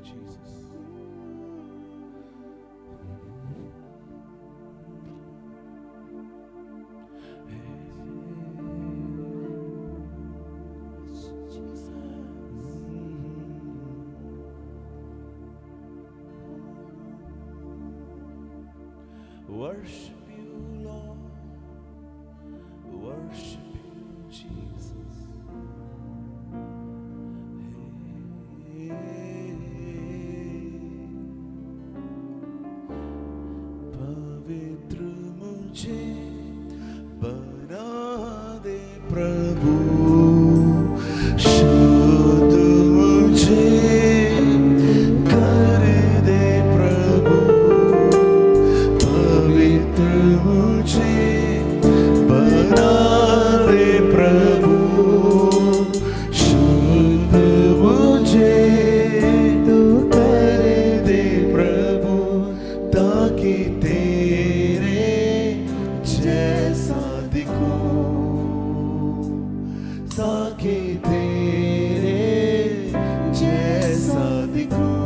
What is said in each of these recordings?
Jesus. Worship you, Lord. Worship you, Jesus. पवित्र मुझे बना दे प्रभु, शुद्ध मुझे कर दे प्रभु, पवित्र मुझे बना दे प्रभु, शुद्ध मुझे तू कर दे प्रभु, ताकि तेरे जैसा दिखूं, ताकि तेरे जैसा दिखूं।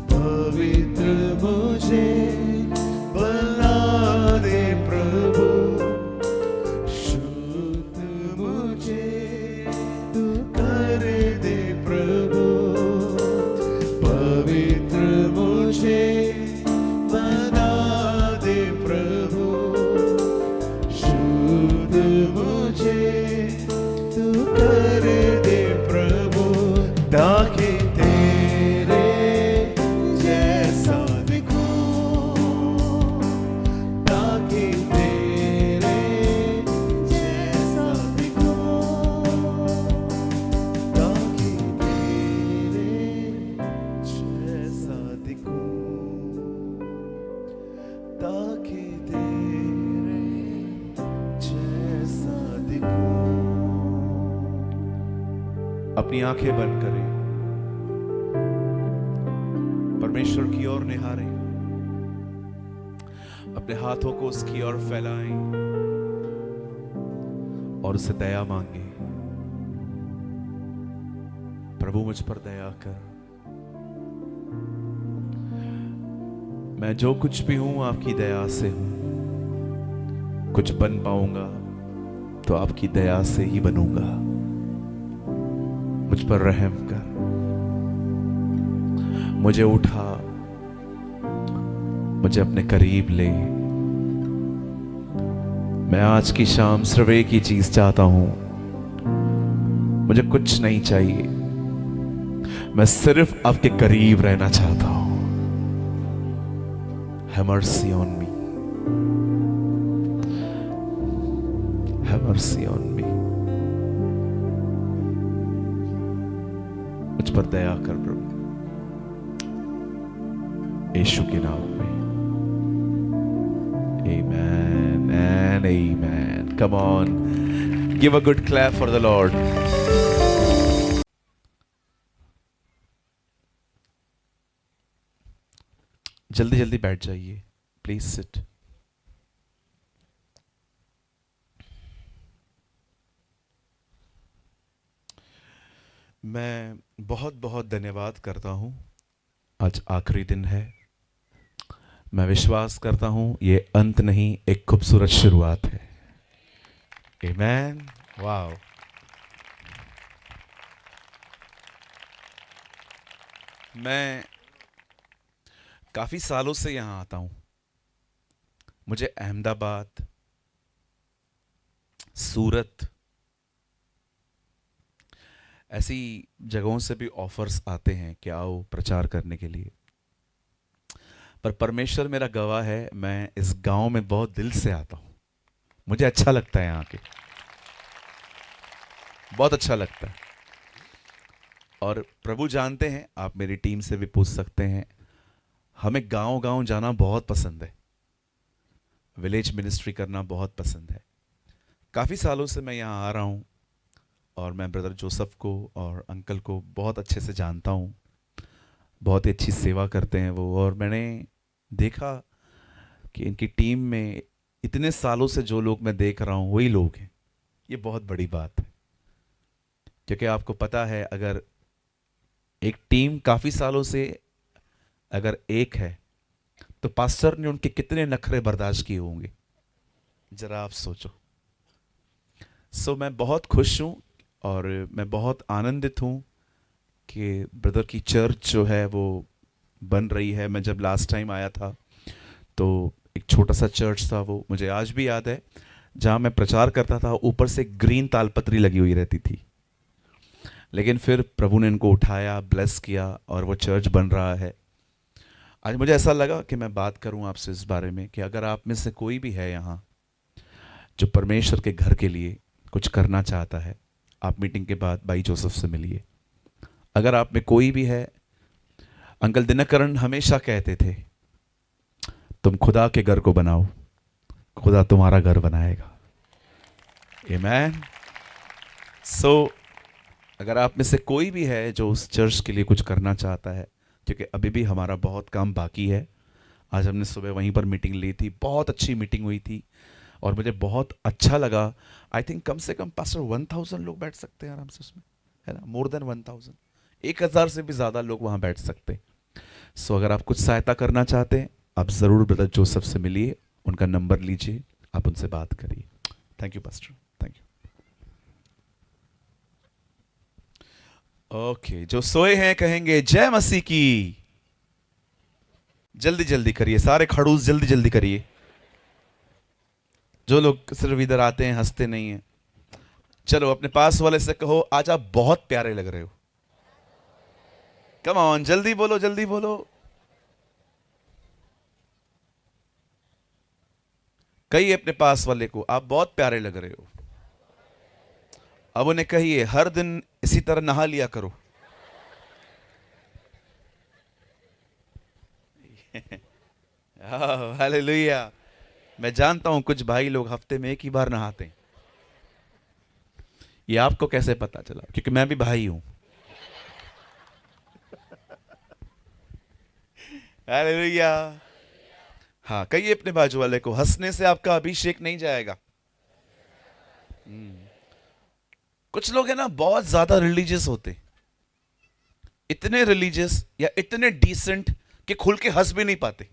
पवित्र मुझे बना दे प्रभु, शुद्ध मुझे तू कर दे प्रभु, पवित्र मुझे बना दे प्रभु, शुद्ध मुझे तू कर दे प्रभु, ताकि तेरे जैसा दिखूं, ताकि तेरे जैसा दिखूं, ताकि तेरे जैसा दिखूं, ताकि तेरे जैसा दिखूं। अपनी आंखें बंद करें, परमेश्वर की ओर निहारें, अपने हाथों को उसकी ओर फैलाएं और उससे दया मांगे। प्रभु मुझ पर दया कर, मैं जो कुछ भी हूं आपकी दया से हूं, कुछ बन पाऊंगा तो आपकी दया से ही बनूंगा। मुझ पर रहम कर, मुझे उठा, मुझे अपने करीब ले। मैं आज की शाम सिर्फ एक ही चीज चाहता हूं, मुझे कुछ नहीं चाहिए, मैं सिर्फ आपके करीब रहना चाहता हूं। Have mercy on me. Have mercy on me. मुझ पर दया कर प्रभु, यीशु के नाम में। Amen and amen. Come on, give a good clap for the Lord. जल्दी जल्दी बैठ जाइए, प्लीज सिट। मैं बहुत बहुत धन्यवाद करता हूं, आज आखिरी दिन है। मैं विश्वास करता हूं ये अंत नहीं, एक खूबसूरत शुरुआत है। आमेन। वाओ। मैं काफी सालों से यहां आता हूं। मुझे अहमदाबाद, सूरत ऐसी जगहों से भी ऑफर्स आते हैं कि आओ प्रचार करने के लिए, पर परमेश्वर मेरा गवाह है, मैं इस गांव में बहुत दिल से आता हूं। मुझे अच्छा लगता है यहाँ के, बहुत अच्छा लगता है। और प्रभु जानते हैं, आप मेरी टीम से भी पूछ सकते हैं, हमें गांव गांव जाना बहुत पसंद है, विलेज मिनिस्ट्री करना बहुत पसंद है। काफ़ी सालों से मैं यहाँ आ रहा हूँ और मैं ब्रदर जोसेफ को और अंकल को बहुत अच्छे से जानता हूँ। बहुत ही अच्छी सेवा करते हैं वो, और मैंने देखा कि इनकी टीम में इतने सालों से जो लोग मैं देख रहा हूँ वही लोग हैं। ये बहुत बड़ी बात है, क्योंकि आपको पता है, अगर एक टीम काफी सालों से अगर एक है तो पास्टर ने उनके कितने नखरे बर्दाश्त किए होंगे, जरा आप सोचो। मैं बहुत खुश हूं और मैं बहुत आनंदित हूं कि ब्रदर की चर्च जो है वो बन रही है। मैं जब लास्ट टाइम आया था तो एक छोटा सा चर्च था, वो मुझे आज भी याद है, जहां मैं प्रचार करता था ऊपर से ग्रीन तालपत्री लगी हुई रहती थी। लेकिन फिर प्रभु ने इनको उठाया, ब्लेस किया और वो चर्च बन रहा है। आज मुझे ऐसा लगा कि मैं बात करूं आपसे इस बारे में कि अगर आप में से कोई भी है यहाँ जो परमेश्वर के घर के लिए कुछ करना चाहता है, आप मीटिंग के बाद भाई जोसेफ से मिलिए। अगर आप में कोई भी है, अंकल दिनकरण हमेशा कहते थे तुम खुदा के घर को बनाओ, खुदा तुम्हारा घर बनाएगा। आमीन। अगर आप में से कोई भी है जो उस चर्च के लिए कुछ करना चाहता है, क्योंकि अभी भी हमारा बहुत काम बाकी है। आज हमने सुबह वहीं पर मीटिंग ली थी, बहुत अच्छी मीटिंग हुई थी और मुझे बहुत अच्छा लगा। आई थिंक कम से कम पास्टर 1000 लोग बैठ सकते हैं आराम से उसमें, है ना, मोर देन 1000, 1000 से भी ज़्यादा लोग वहाँ बैठ सकते हैं। अगर आप कुछ सहायता करना चाहते हैं, आप ज़रूर ब्रदर जोसेफ से मिलिए, उनका नंबर लीजिए, आप उनसे बात करिए। Thank you pastor, thank you. Okay, जो सोए हैं कहेंगे जय मसीह की। जल्दी जल्दी करिए, सारे खड़ूस जल्दी जल्दी करिए। जो लोग सिर्फ इधर आते हैं हंसते नहीं हैं, चलो अपने पास वाले से कहो आज आप बहुत प्यारे लग रहे हो। कम ऑन, जल्दी बोलो, जल्दी बोलो। कहिए अपने पास वाले को आप बहुत प्यारे लग रहे हो। अब उन्हें कहिए हर दिन इसी तरह नहा लिया करो। हालेलुया। मैं जानता हूं कुछ भाई लोग हफ्ते में एक ही बार नहाते हैं। ये आपको कैसे पता चला? क्योंकि मैं भी भाई हूं। हालेलुया। हाँ, कहिए अपने बाजू वाले को हंसने से आपका अभिषेक नहीं जाएगा। कुछ लोग है ना बहुत ज्यादा रिलीजियस होते, इतने रिलीजियस या इतने डिसेंट कि खुल के हंस भी नहीं पाते।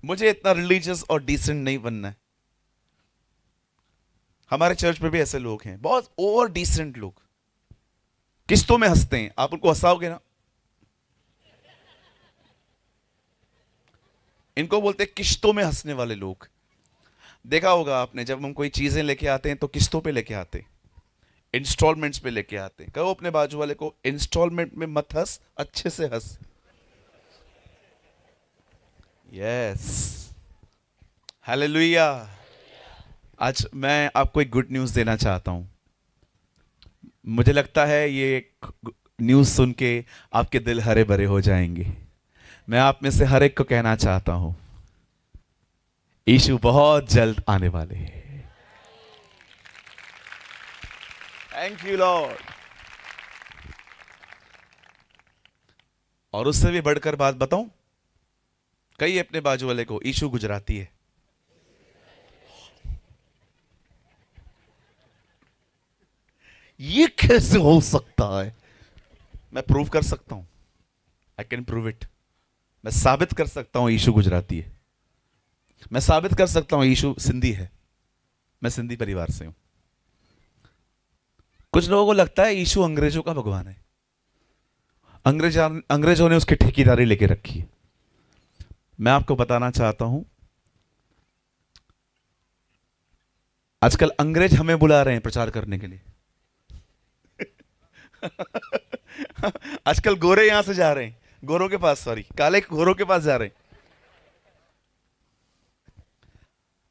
मुझे इतना रिलीजियस और डिसेंट नहीं बनना है। हमारे चर्च में भी ऐसे लोग हैं, बहुत ओवर डिसेंट लोग, किस्तों में हंसते हैं। आप उनको हंसाओगे ना, इनको बोलते हैं किश्तों में हंसने वाले लोग। देखा होगा आपने, जब हम कोई चीजें लेके आते हैं तो किस्तों पे लेके आते हैं, इंस्टॉलमेंट्स पे लेके आते हैं। कहो अपने बाजू वाले को इंस्टॉलमेंट में मत हंस, अच्छे से हंस। Yes, hallelujah. आज मैं आपको एक गुड न्यूज़ देना चाहता हूं। मुझे लगता है ये न्यूज़ सुन के आपके दिल हरे भरे हो जाएंगे। मैं आप में से हर एक को कहना चाहता हूं, यीशु बहुत जल्द आने वाले हैं। Thank you Lord. और उससे भी बढ़कर बात बताऊं, कई अपने बाजू वाले को यीशु गुजराती है। ये कैसे हो सकता है? मैं प्रूव कर सकता हूं, आई कैन प्रूव इट। मैं साबित कर सकता हूं यीशु गुजराती है। मैं साबित कर सकता हूं यीशु सिंधी है। मैं सिंधी परिवार से हूं। कुछ लोगों को लगता है यीशु अंग्रेजों का भगवान है। अंग्रेजों ने उसकी ठेकेदारी लेके रखी है। मैं आपको बताना चाहता हूं, आजकल अंग्रेज हमें बुला रहे हैं प्रचार करने के लिए। आजकल गोरे यहां से जा रहे हैं, गोरों के पास, सॉरी, काले गोरों के पास जा रहे हैं।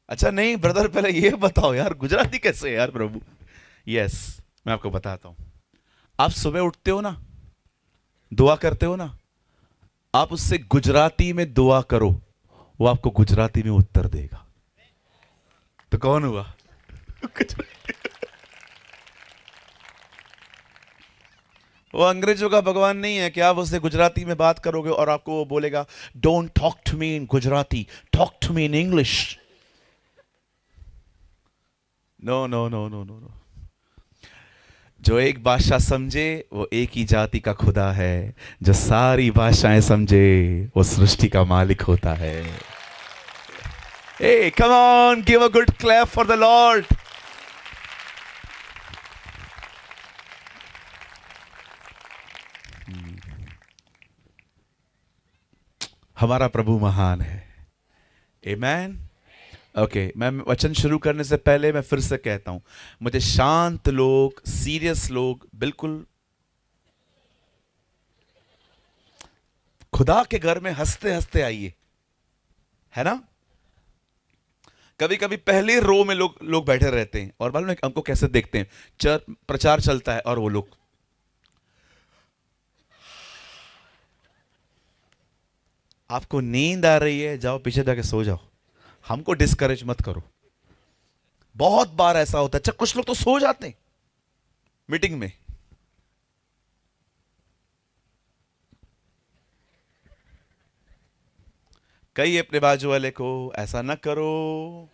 अच्छा नहीं ब्रदर, पहले ये बताओ यार, गुजराती कैसे है यार प्रभु? यस, मैं आपको बताता हूं। आप सुबह उठते हो ना, दुआ करते हो ना, आप उससे गुजराती में दुआ करो, वो आपको गुजराती में उत्तर देगा। तो कौन हुआ? वो अंग्रेजों का भगवान नहीं है कि आप उससे गुजराती में बात करोगे और आपको वो बोलेगा don't talk to me in Gujarati, talk to me in English. No no no no no no. जो एक भाषा समझे वो एक ही जाति का खुदा है, जो सारी भाषाएं समझे वो सृष्टि का मालिक होता है। Hey, come on, give a good clap for the Lord. हमारा प्रभु महान है। Amen. ओके मैं वचन शुरू करने से पहले मैं फिर से कहता हूं, मुझे शांत लोग, सीरियस लोग, बिल्कुल खुदा के घर में हंसते हंसते आइए, है ना। कभी कभी पहले रो में लोग लोग बैठे रहते हैं और मालूम है हमको कैसे देखते हैं, प्रचार चलता है और वो लोग, आपको नींद आ रही है जाओ पीछे जाके सो जाओ, हमको डिस्करेज मत करो। बहुत बार ऐसा होता है। अच्छा कुछ लोग तो सो जाते हैं मीटिंग में। कई अपने बाजू वाले को ऐसा ना करो।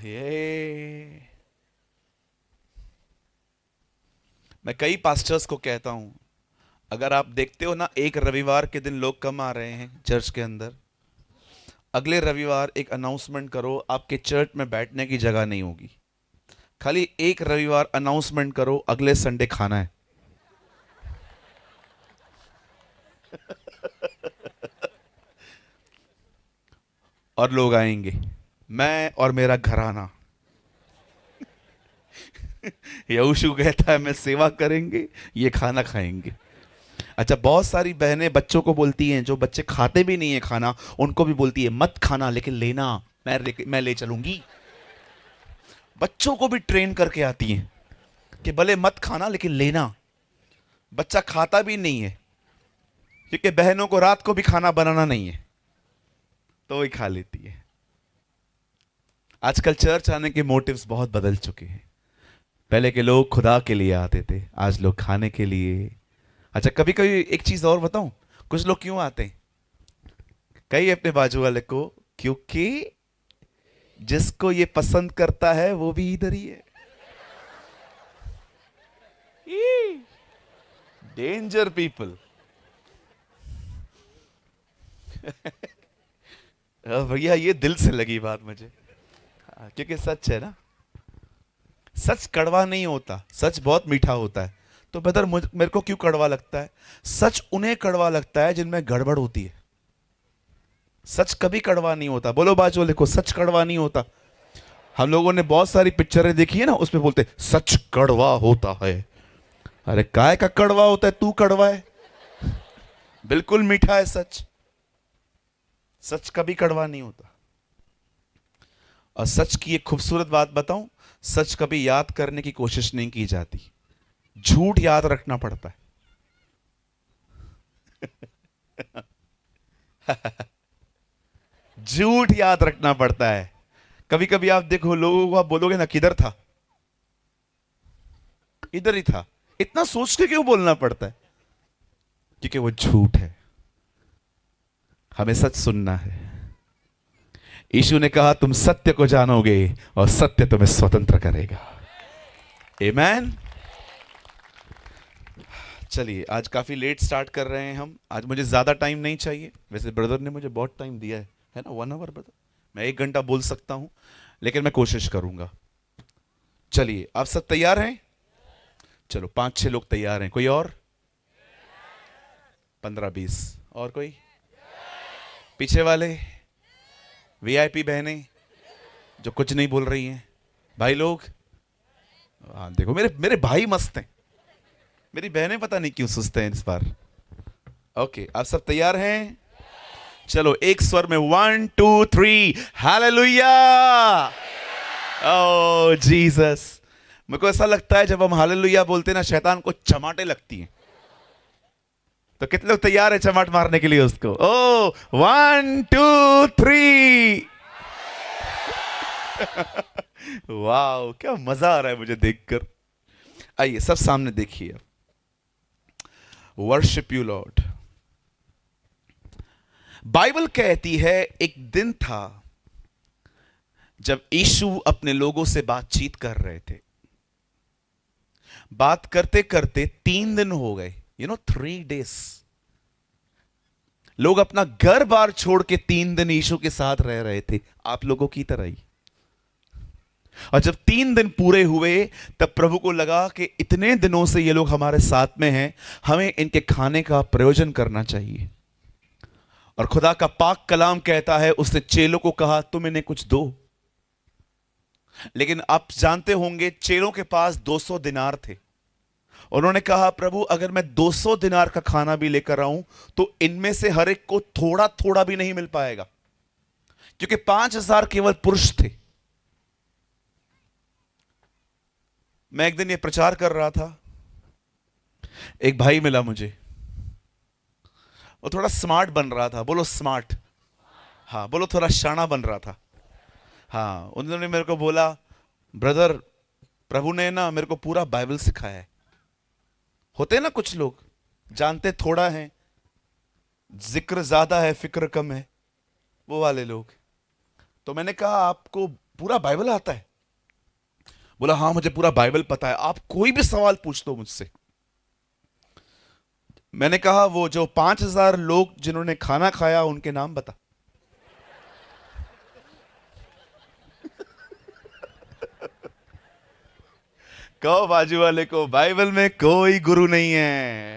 ये मैं कई पास्टर्स को कहता हूं, अगर आप देखते हो ना एक रविवार के दिन लोग कम आ रहे हैं चर्च के अंदर, अगले रविवार एक अनाउंसमेंट करो आपके चर्च में बैठने की जगह नहीं होगी। खाली एक रविवार अनाउंसमेंट करो अगले संडे खाना है। और लोग आएंगे, मैं और मेरा घराना। यहोशू कहता है मैं सेवा करेंगे, ये खाना खाएंगे। अच्छा बहुत सारी बहनें बच्चों को बोलती हैं, जो बच्चे खाते भी नहीं है खाना उनको भी बोलती है मत खाना लेकिन लेना, मैं ले चलूंगी। बच्चों को भी ट्रेन करके आती हैं कि भले मत खाना लेकिन लेना। बच्चा खाता भी नहीं है क्योंकि बहनों को रात को भी खाना बनाना नहीं है तो वही खा लेती है। आजकल चर्च आने के मोटिव्स बहुत बदल चुके हैं। पहले के लोग खुदा के लिए आते थे, आज लोग खाने के लिए। अच्छा कभी कभी एक चीज और बताऊं, कुछ लोग क्यों आते हैं, कई अपने बाजू वाले को, क्योंकि जिसको ये पसंद करता है वो भी इधर ही है। Danger people. भैया ये दिल से लगी बात मुझे, क्योंकि सच है ना, सच कड़वा नहीं होता, सच बहुत मीठा होता है। तो ब्रदर मेरे को क्यों कड़वा लगता है, सच उन्हें कड़वा लगता है जिनमें गड़बड़ होती है। सच कभी कड़वा नहीं होता। बोलो बाजू देखो, सच कड़वा नहीं होता। हम लोगों ने बहुत सारी पिक्चरें देखी है ना, उसमें बोलते सच कड़वा होता है। अरे काय का कड़वा होता है, तू कड़वा है, बिल्कुल मीठा है सच। सच कभी कड़वा नहीं होता। और सच की एक खूबसूरत बात बताऊं, सच कभी याद करने की कोशिश नहीं की जाती, झूठ याद रखना पड़ता है। झूठ याद रखना पड़ता है। कभी कभी आप देखो लोगों को आप बोलोगे ना किधर था, इधर ही था, इतना सोच के क्यों बोलना पड़ता है, क्योंकि वो झूठ है। हमें सच सुनना है। यीशु ने कहा तुम सत्य को जानोगे और सत्य तुम्हें स्वतंत्र करेगा। आमेन। चलिए आज काफी लेट स्टार्ट कर रहे हैं हम, आज मुझे ज्यादा टाइम नहीं चाहिए। वैसे ब्रदर ने मुझे बहुत टाइम दिया है ना, 1 आवर ब्रदर, मैं 1 घंटा बोल सकता हूं लेकिन मैं कोशिश करूंगा। चलिए आप सब तैयार हैं? चलो 5-6 लोग तैयार हैं, कोई और? 15-20 और कोई? पीछे वाले वीआईपी बहनें जो कुछ नहीं बोल रही हैं, भाई लोग, हाँ देखो मेरे मेरे भाई मस्त हैं, मेरी बहनें पता नहीं क्यों सुस्ते हैं इस बार। ओके आप सब तैयार हैं? चलो एक स्वर में 1 2 3 हालेलुया। ओह जीसस। मेरे को ऐसा लगता है जब हम हालेलुया बोलते हैं ना, शैतान को चमाटे लगती हैं। तो कितने लोग तैयार है चमाट मारने के लिए उसको? ओ 1 2 3। वाह क्या मजा आ रहा है मुझे देखकर। आइए सब सामने देखिए। Worship you Lord. बाइबल कहती है एक दिन था जब यीशु अपने लोगों से बातचीत कर रहे थे। बात करते करते 3 दिन हो गए, 3 days। लोग अपना घर बार छोड़ के 3 दिन यीशु के साथ रह रहे थे, आप लोगों की तरह ही। और जब 3 दिन पूरे हुए, तब प्रभु को लगा कि इतने दिनों से ये लोग हमारे साथ में हैं, हमें इनके खाने का प्रयोजन करना चाहिए। और खुदा का पाक कलाम कहता है, उसने चेलों को कहा तुम इन्हें कुछ दो। लेकिन आप जानते होंगे चेलों के पास 200 दिनार थे। उन्होंने कहा प्रभु अगर मैं 200 दिनार का खाना भी लेकर आऊं तो इनमें से हर एक को थोड़ा थोड़ा भी नहीं मिल पाएगा, क्योंकि 5,000 केवल पुरुष थे। मैं एक दिन ये प्रचार कर रहा था, एक भाई मिला मुझे, वो थोड़ा स्मार्ट बन रहा था। बोलो स्मार्ट। हाँ बोलो, थोड़ा शाना बन रहा था। हाँ, उन्होंने मेरे को बोला ब्रदर, प्रभु ने ना मेरे को पूरा बाइबल सिखाया है। होते हैं ना कुछ लोग, जानते थोड़ा है, जिक्र ज्यादा है फिक्र कम है, वो वाले लोग। तो मैंने कहा आपको पूरा बाइबल आता है? बोला हाँ मुझे पूरा बाइबल पता है, आप कोई भी सवाल पूछ दो मुझसे। मैंने कहा वो जो 5,000 लोग जिन्होंने खाना खाया उनके नाम बता। कहो बाजू वाले को, बाइबल में कोई गुरु नहीं है,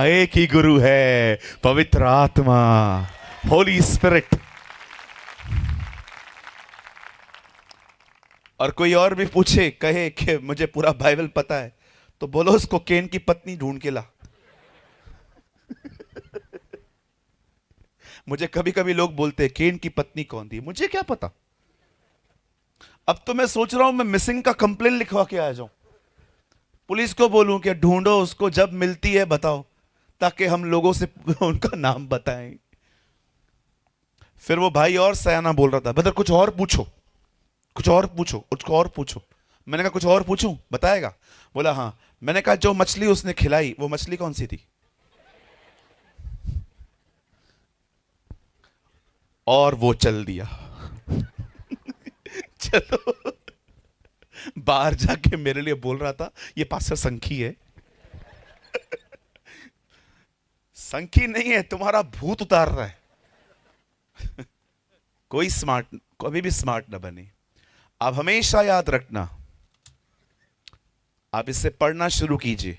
एक ही गुरु है, पवित्र आत्मा, होली स्पिरिट। और कोई और भी पूछे, कहे कि मुझे पूरा बाइबल पता है, तो बोलो उसको केन की पत्नी ढूंढ के ला। मुझे कभी कभी लोग बोलते हैं केन की पत्नी कौन थी, मुझे क्या पता। अब तो मैं सोच रहा हूं मैं मिसिंग का कंप्लेन लिखवा के आ जाऊं, पुलिस को बोलूं कि ढूंढो उसको, जब मिलती है बताओ, ताकि हम लोगों से उनका नाम बताएं। फिर वो भाई और सयाना बोल रहा था, बदर कुछ और पूछो, कुछ और पूछो, कुछ और पूछो। मैंने कहा कुछ और पूछूं, बताएगा? बोला हाँ। मैंने कहा जो मछली उसने खिलाई वो मछली कौन सी थी? और वो चल दिया। चलो, बाहर जाके मेरे लिए बोल रहा था ये पास्टर संखी है। संखी नहीं है, तुम्हारा भूत उतार रहा है। कोई स्मार्ट, कभी भी स्मार्ट ना बने। आप हमेशा याद रखना, आप इससे पढ़ना शुरू कीजिए,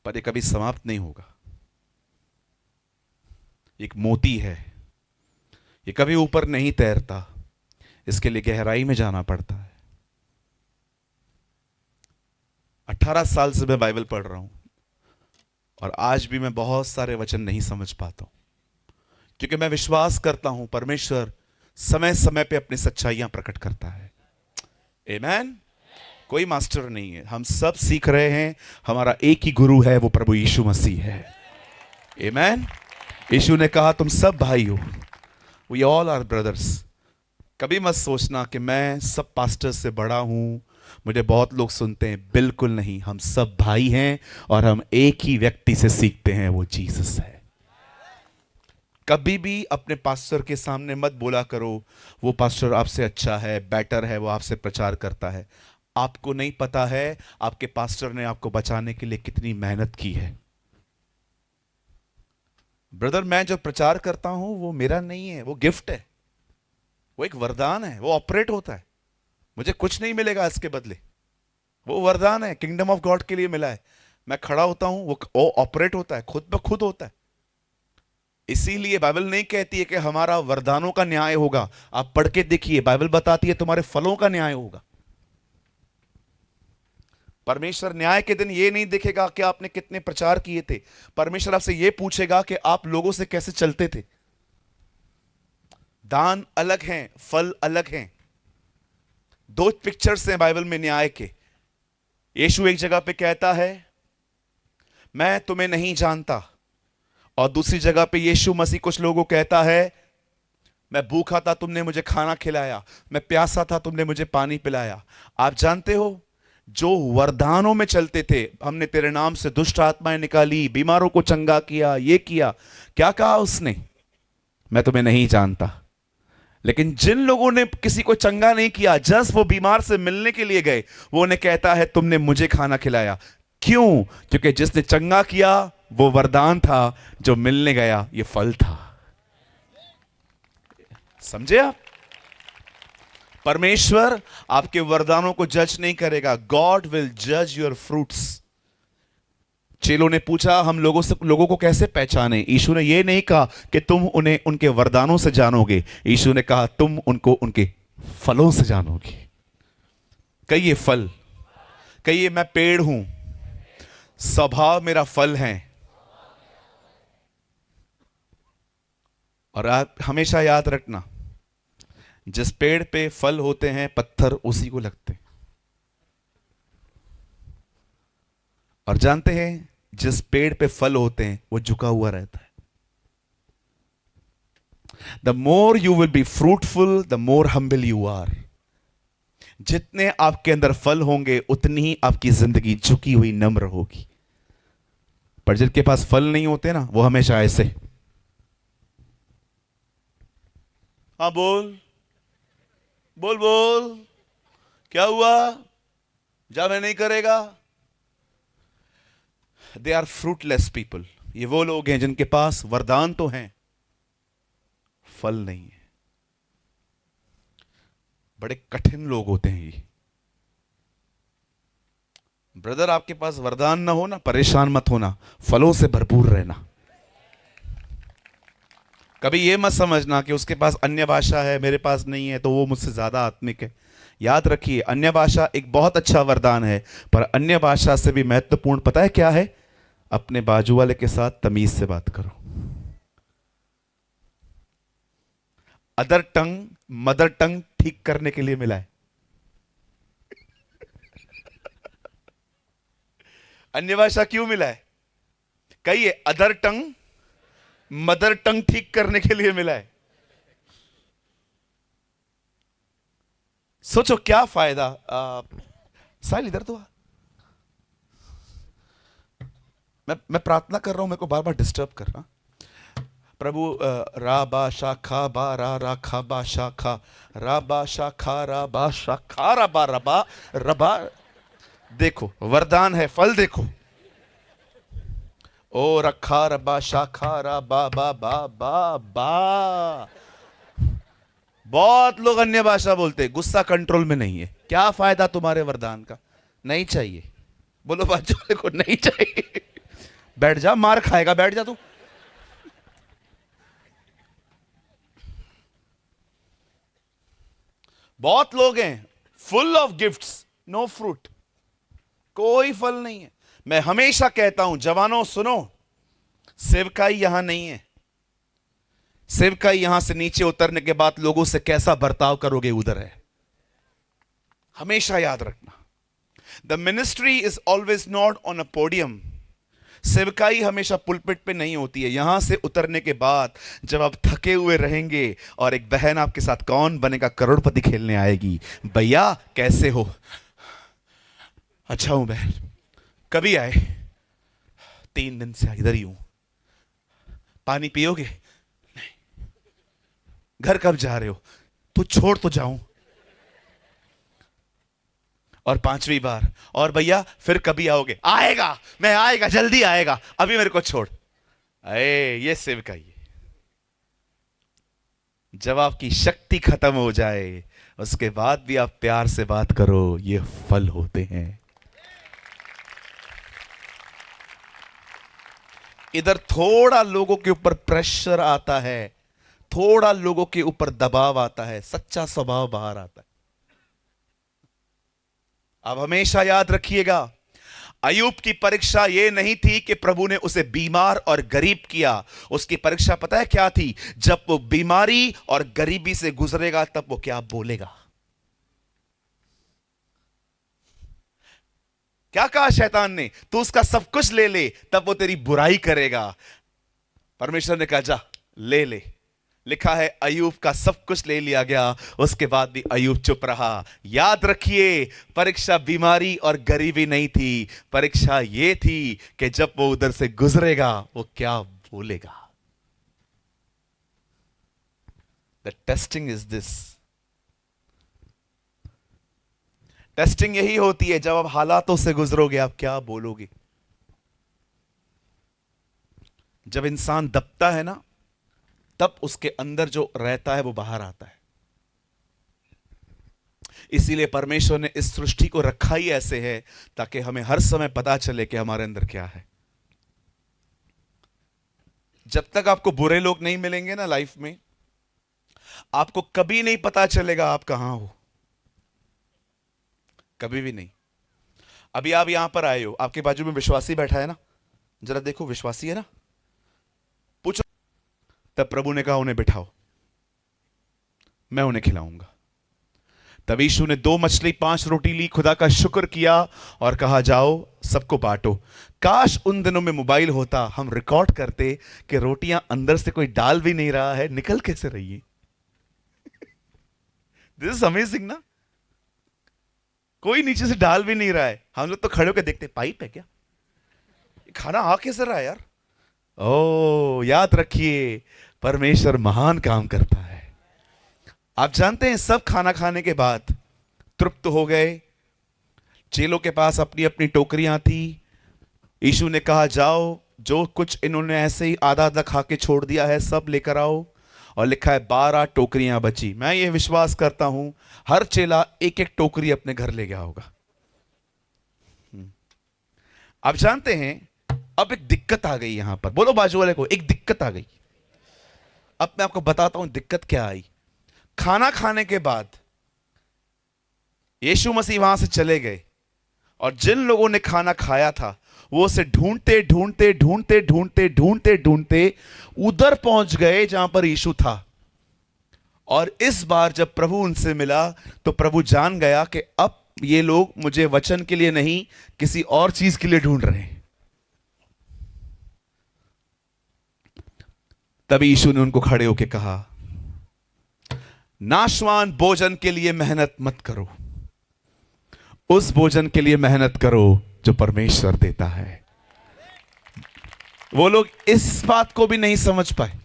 पर ये कभी समाप्त नहीं होगा। एक मोती है, ये कभी ऊपर नहीं तैरता, इसके लिए गहराई में जाना पड़ता है। 18 साल से मैं बाइबल पढ़ रहा हूं और आज भी मैं बहुत सारे वचन नहीं समझ पाता हूं, क्योंकि मैं विश्वास करता हूं परमेश्वर समय समय पे अपनी सच्चाइयां प्रकट करता है। आमेन। कोई मास्टर नहीं है, हम सब सीख रहे हैं। हमारा एक ही गुरु है, वो प्रभु यीशु मसीह है। आमेन। यीशु ने कहा तुम सब भाई हो, वी ऑल आर ब्रदर्स। कभी मत सोचना कि मैं सब पास्टर से बड़ा हूं, मुझे बहुत लोग सुनते हैं। बिल्कुल नहीं, हम सब भाई हैं और हम एक ही व्यक्ति से सीखते हैं, वो जीसस है। कभी भी अपने पास्टर के सामने मत बोला करो वो पास्टर आपसे अच्छा है, बेटर है, वो आपसे प्रचार करता है। आपको नहीं पता है आपके पास्टर ने आपको बचाने के लिए कितनी मेहनत की है। ब्रदर, मैं जो प्रचार करता हूं वो मेरा नहीं है, वो गिफ्ट है, वो एक वरदान है, वो ऑपरेट होता है। मुझे कुछ नहीं मिलेगा इसके बदले, वो वरदान है, किंगडम ऑफ गॉड के लिए मिला है। मैं खड़ा होता हूं, वो ऑपरेट होता है, खुद ब खुद होता है। इसीलिए बाइबल नहीं कहती है कि हमारा वरदानों का न्याय होगा। आप पढ़ के देखिए, बाइबल बताती है तुम्हारे फलों का न्याय होगा। परमेश्वर न्याय के दिन ये नहीं देखेगा कि आपने कितने प्रचार किए थे, परमेश्वर आपसे ये पूछेगा कि आप लोगों से कैसे चलते थे। दान अलग हैं, फल अलग हैं। दो पिक्चर्स हैं बाइबल में न्याय के। यीशु एक जगह पे कहता है मैं तुम्हें नहीं जानता, और दूसरी जगह पे यीशु मसीह कुछ लोगों को कहता है मैं भूखा था तुमने मुझे खाना खिलाया, मैं प्यासा था तुमने मुझे पानी पिलाया। आप जानते हो जो वरदानों में चलते थे, हमने तेरे नाम से दुष्ट आत्माएं निकाली, बीमारों को चंगा किया, ये किया, क्या कहा उसने? मैं तुम्हें नहीं जानता। लेकिन जिन लोगों ने किसी को चंगा नहीं किया, जस्ट वो बीमार से मिलने के लिए गए, वो उन्हें कहता है तुमने मुझे खाना खिलाया। क्यों? क्योंकि जिसने चंगा किया वो वरदान था, जो मिलने गया ये फल था। समझे आप? परमेश्वर आपके वरदानों को जज नहीं करेगा। गॉड विल जज योर फ्रूट्स। चेलों ने पूछा हम लोगों को कैसे पहचाने? यीशु ने यह नहीं कहा कि तुम उन्हें उनके वरदानों से जानोगे। यीशु ने कहा तुम उनको उनके फलों से जानोगे। कहिए फल। कहिए मैं पेड़ हूं, स्वभाव मेरा फल है। और आप हमेशा याद रखना, जिस पेड़ पे फल होते हैं पत्थर उसी को लगते हैं। और जानते हैं जिस पेड़ पे फल होते हैं वो झुका हुआ रहता है। The more you will be fruitful, the more humble you are. जितने आपके अंदर फल होंगे उतनी ही आपकी जिंदगी झुकी हुई नम्र होगी। पर जिनके पास फल नहीं होते ना, वो हमेशा ऐसे। हाँ बोल बोल बोल, क्या हुआ? जा मैं नहीं करेगा। They are fruitless people. ये वो लोग हैं जिनके पास वरदान तो हैं, फल नहीं है। बड़े कठिन लोग होते हैं ये। ब्रदर आपके पास वरदान ना हो ना, परेशान मत होना, फलों से भरपूर रहना। कभी ये मत समझना कि उसके पास अन्य भाषा है मेरे पास नहीं है तो वो मुझसे ज्यादा आत्मिक है। याद रखिए, अन्य भाषा एक बहुत अच्छा वरदान है, पर अन्य भाषा से भी महत्वपूर्ण पता है क्या है? अपने बाजू वाले के साथ तमीज से बात करो। अदर टंग मदर टंग ठीक करने के लिए मिला है। अन्य भाषा क्यों मिला है? कहिए, अदर टंग मदर टंग ठीक करने के लिए मिला है। सोचो क्या फायदा। साहिल इधर तो आ। मैं प्रार्थना कर रहा हूं, मेरे को बार बार डिस्टर्ब कर रहा। प्रभु रा बा शाखा बा रा खा बा शाखा रा बा शाखा रा बा शाखा रा बा रबा रबा। देखो वरदान है, फल देखो। ओ रखा रबा शाखा रा बा बा बा बा बा। बहुत लोग अन्य भाषा बोलते हैं, गुस्सा कंट्रोल में नहीं है। क्या फायदा तुम्हारे वरदान का? नहीं चाहिए। बोलो बाजू वाले को, नहीं चाहिए। बैठ जा, मार खाएगा, बैठ जा तू। बहुत लोग हैं full of gifts, no fruit, कोई फल नहीं है। मैं हमेशा कहता हूं जवानों सुनो, सेवकाई यहां नहीं है। सेवकाई यहां से नीचे उतरने के बाद लोगों से कैसा बर्ताव करोगे उधर है। हमेशा याद रखना, the ministry is always not on a podium. सेवकाई हमेशा पुलपिट पे नहीं होती है। यहां से उतरने के बाद जब आप थके हुए रहेंगे और एक बहन आपके साथ कौन बनेगा करोड़पति खेलने आएगी, भैया कैसे हो? अच्छा हूं बहन। कभी आए? 3 दिन से इधर ही हूं। पानी पियोगे? नहीं। घर कब जा रहे हो? तो छोड़ तो जाऊं। और 5वीं बार, और भैया फिर कभी आओगे? आएगा, मैं आएगा, जल्दी आएगा, अभी मेरे को छोड़। अरे ये सेवकाई है। जब आपकी शक्ति खत्म हो जाए उसके बाद भी आप प्यार से बात करो, ये फल होते हैं। इधर थोड़ा लोगों के ऊपर प्रेशर आता है, थोड़ा लोगों के ऊपर दबाव आता है, सच्चा स्वभाव बाहर आता है। अब हमेशा याद रखिएगा, अयूब की परीक्षा यह नहीं थी कि प्रभु ने उसे बीमार और गरीब किया। उसकी परीक्षा पता है क्या थी? जब वो बीमारी और गरीबी से गुजरेगा तब वो क्या बोलेगा। क्या कहा शैतान ने? तू उसका सब कुछ ले ले, तब वो तेरी बुराई करेगा। परमेश्वर ने कहा जा ले ले। लिखा है अयूब का सब कुछ ले लिया गया, उसके बाद भी अयूब चुप रहा। याद रखिए, परीक्षा बीमारी और गरीबी नहीं थी, परीक्षा यह थी कि जब वो उधर से गुजरेगा वो क्या बोलेगा। The the testing is this, testing यही होती है जब आप हालातों से गुजरोगे आप क्या बोलोगे। जब इंसान दबता है ना, तब उसके अंदर जो रहता है वो बाहर आता है। इसीलिए परमेश्वर ने इस सृष्टि को रखा ही ऐसे है ताकि हमें हर समय पता चले कि हमारे अंदर क्या है। जब तक आपको बुरे लोग नहीं मिलेंगे ना लाइफ में, आपको कभी नहीं पता चलेगा आप कहां हो, कभी भी नहीं। अभी आप यहां पर आए हो, आपके बाजू में विश्वासी बैठा है ना, जरा देखो विश्वासी है ना, पूछो। तब प्रभु ने कहा उन्हें बिठाओ, मैं उन्हें खिलाऊंगा। तब यीशु ने 2 मछली 5 रोटी ली, खुदा का शुक्र किया और कहा जाओ सबको बांटो। काश उन दिनों में मोबाइल होता, हम रिकॉर्ड करते कि रोटियां अंदर से कोई डाल भी नहीं रहा है, निकल कैसे रही है। दिस इज अमेजिंग ना, कोई नीचे से डाल भी नहीं रहा है, हम लोग तो खड़े होकर देखते पाइप है क्या, खाना आ कैसे रहा है यार। ओ याद रखिए, परमेश्वर महान काम करता है। आप जानते हैं सब खाना खाने के बाद तृप्त हो गए, चेलों के पास अपनी अपनी टोकरियां थी। यीशु ने कहा जाओ, जो कुछ इन्होंने ऐसे ही आधा आधा खा के छोड़ दिया है सब लेकर आओ। और लिखा है 12 टोकरियां बची। मैं ये विश्वास करता हूं हर चेला एक एक टोकरी अपने घर ले गया होगा। आप जानते हैं अब एक दिक्कत आ गई यहां पर, बोलो बाजू वाले को, एक दिक्कत आ गई। अब मैं आपको बताता हूं दिक्कत क्या आई। खाना खाने के बाद यीशु मसीह वहां से चले गए और जिन लोगों ने खाना खाया था वो उसे ढूंढते ढूंढते ढूंढते ढूंढते ढूंढते ढूंढते उधर पहुंच गए जहां पर यीशु था। और इस बार जब प्रभु उनसे मिला तो प्रभु जान गया कि अब ये लोग मुझे वचन के लिए नहीं किसी और चीज के लिए ढूंढ रहे हैं। तभी यीशु ने उनको खड़े होकर कहा, नाशवान भोजन के लिए मेहनत मत करो, उस भोजन के लिए मेहनत करो जो परमेश्वर देता है। वो लोग इस बात को भी नहीं समझ पाए।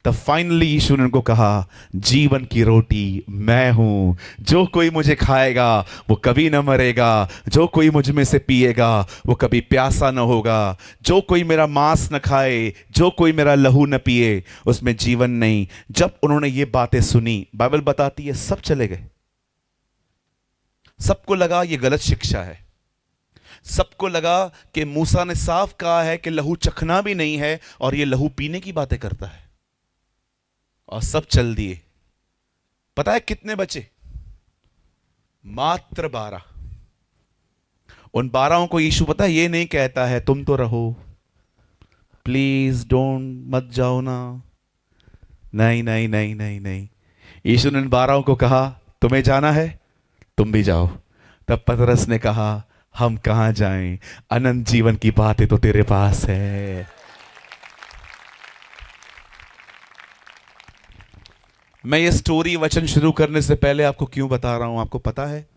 तब फाइनली यीशु ने उनको कहा, जीवन की रोटी मैं हूं, जो कोई मुझे खाएगा वो कभी ना मरेगा, जो कोई मुझ में से पिएगा वो कभी प्यासा ना होगा, जो कोई मेरा मांस न खाए, जो कोई मेरा लहू न पिए उसमें जीवन नहीं। जब उन्होंने ये बातें सुनी, बाइबल बताती है सब चले गए। सबको लगा ये गलत शिक्षा है, सबको लगा कि मूसा ने साफ कहा है कि लहू चखना भी नहीं है और ये लहू पीने की बातें करता है, और सब चल दिए। पता है कितने बचे? मात्र 12। उन 12 को यीशु पता है ये नहीं कहता है तुम तो रहो, प्लीज डोंट मत जाओ ना, नहीं नहीं नहीं नहीं नहीं। यीशु ने उन 12 को कहा तुम्हें जाना है तुम भी जाओ। तब पतरस ने कहा हम कहां जाएं, अनंत जीवन की बातें तो तेरे पास है। मैं ये स्टोरी वचन शुरू करने से पहले आपको क्यों बता रहा हूं, आपको पता है?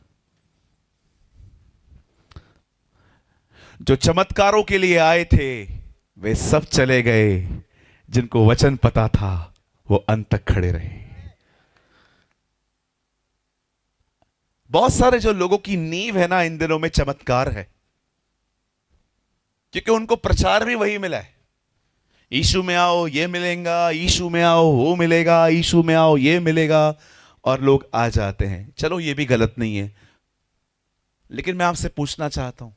जो चमत्कारों के लिए आए थे वे सब चले गए, जिनको वचन पता था वो अंत तक खड़े रहे। बहुत सारे जो लोगों की नींव है ना इन दिनों में चमत्कार है, क्योंकि उनको प्रचार भी वही मिला है, यीशु में आओ ये मिलेगा, यीशु में आओ वो मिलेगा, यीशु में आओ ये मिलेगा, और लोग आ जाते हैं। चलो ये भी गलत नहीं है, लेकिन मैं आपसे पूछना चाहता हूं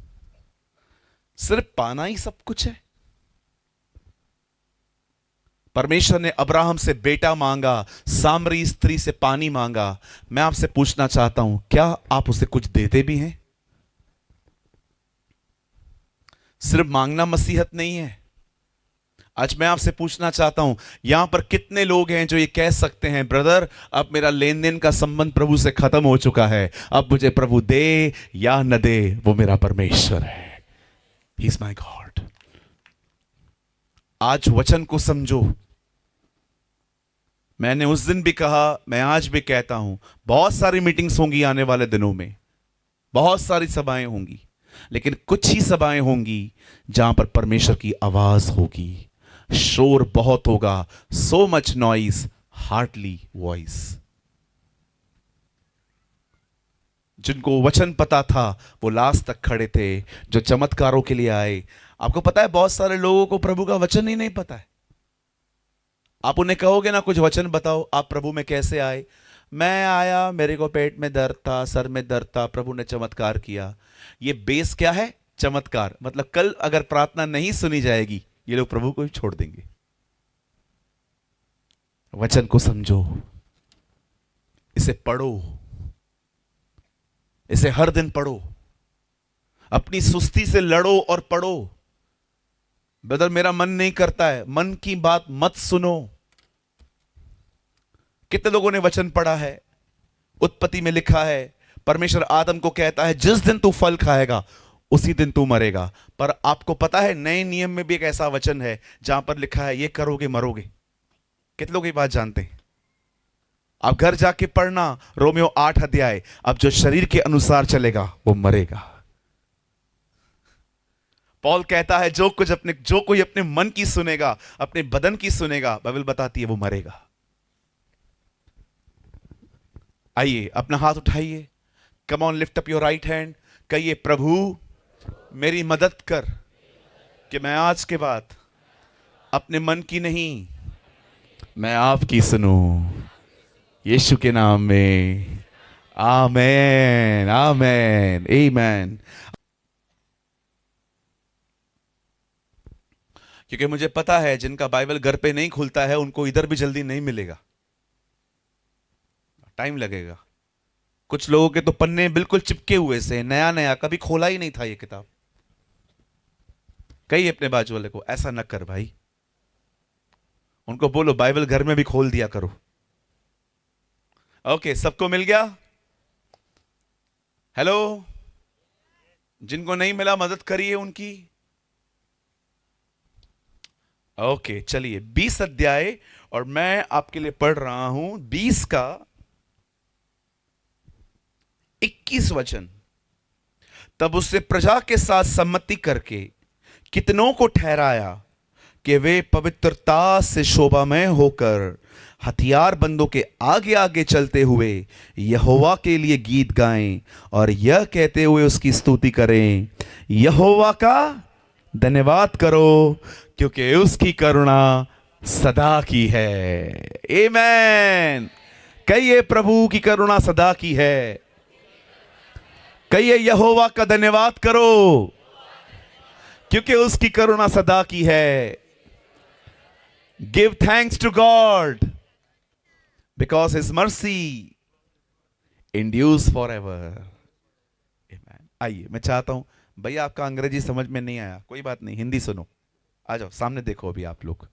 सिर्फ पाना ही सब कुछ है? परमेश्वर ने अब्राहम से बेटा मांगा, सामरी स्त्री से पानी मांगा। मैं आपसे पूछना चाहता हूं क्या आप उसे कुछ देते भी हैं? सिर्फ मांगना मसीहत नहीं है। आज मैं आपसे पूछना चाहता हूं यहां पर कितने लोग हैं जो ये कह सकते हैं ब्रदर अब मेरा लेन देन का संबंध प्रभु से खत्म हो चुका है, अब मुझे प्रभु दे या न दे वो मेरा परमेश्वर है, ही इज माय गॉड। आज वचन को समझो। मैंने उस दिन भी कहा, मैं आज भी कहता हूं, बहुत सारी मीटिंग्स होंगी आने वाले दिनों में, बहुत सारी सभाएं होंगी, लेकिन कुछ ही सभाएं होंगी जहां पर परमेश्वर की आवाज होगी। शोर बहुत होगा, so much noise, hardly voice. जिनको वचन पता था वो लास्ट तक खड़े थे, जो चमत्कारों के लिए आए। आपको पता है बहुत सारे लोगों को प्रभु का वचन ही नहीं पता है। आप उन्हें कहोगे ना कुछ वचन बताओ, आप प्रभु में कैसे आए। मैं आया, मेरे को पेट में दर्द था, सर में दर्द था, प्रभु ने चमत्कार किया। ये बेस क्या है? चमत्कार। मतलब कल अगर प्रार्थना नहीं सुनी जाएगी, ये लोग प्रभु को भी छोड़ देंगे। वचन को समझो, इसे पढ़ो, इसे हर दिन पढ़ो, अपनी सुस्ती से लड़ो और पढ़ो। ब्रदर मेरा मन नहीं करता है, मन की बात मत सुनो। कितने लोगों ने वचन पढ़ा है? उत्पत्ति में लिखा है परमेश्वर आदम को कहता है जिस दिन तू फल खाएगा उसी दिन तू मरेगा। पर आपको पता है नए नियम में भी एक ऐसा वचन है जहां पर लिखा है ये करोगे मरोगे। कितने लोग ये बात जानते हैं? आप घर जाके पढ़ना रोमियो 8 अध्याय। अब जो शरीर के अनुसार चलेगा वो मरेगा। पौल कहता है जो कोई अपने मन की सुनेगा, अपने बदन की सुनेगा, बाइबल बताती है वो मरेगा। आइए अपना हाथ उठाइए, come on lift up your right hand. कहिए प्रभु मेरी मदद कर कि मैं आज के बाद अपने मन की नहीं, मैं आपकी सुनूं, यीशु के नाम में। आमेन आमेन आमेन। क्योंकि मुझे पता है जिनका बाइबल घर पे नहीं खुलता है उनको इधर भी जल्दी नहीं मिलेगा, टाइम लगेगा। कुछ लोगों के तो पन्ने बिल्कुल चिपके हुए से, नया नया, कभी खोला ही नहीं था ये किताब। कही अपने बाजू वाले को ऐसा न कर भाई, उनको बोलो बाइबल घर में भी खोल दिया करो। ओके, सबको मिल गया? हेलो, जिनको नहीं मिला मदद करिए उनकी। ओके चलिए 20 अध्याय और मैं आपके लिए पढ़ रहा हूं 20 का 21 वचन। तब उससे प्रजा के साथ सम्मति करके कितनों को ठहराया कि वे पवित्रता से शोभामय होकर हथियारबंदों के आगे आगे चलते हुए यहोवा के लिए गीत गाएं और यह कहते हुए उसकी स्तुति करें, यहोवा का धन्यवाद करो क्योंकि उसकी करुणा सदा की है। आमेन। कहिए प्रभु की करुणा सदा की है। कहिए यहोवा का धन्यवाद करो क्योंकि उसकी करुणा सदा की है। Give thanks to God because his mercy endures for ever. आइए, मैं चाहता हूं, भैया आपका अंग्रेजी समझ में नहीं आया, कोई बात नहीं, हिंदी सुनो। आ जाओ सामने, देखो अभी आप लोग।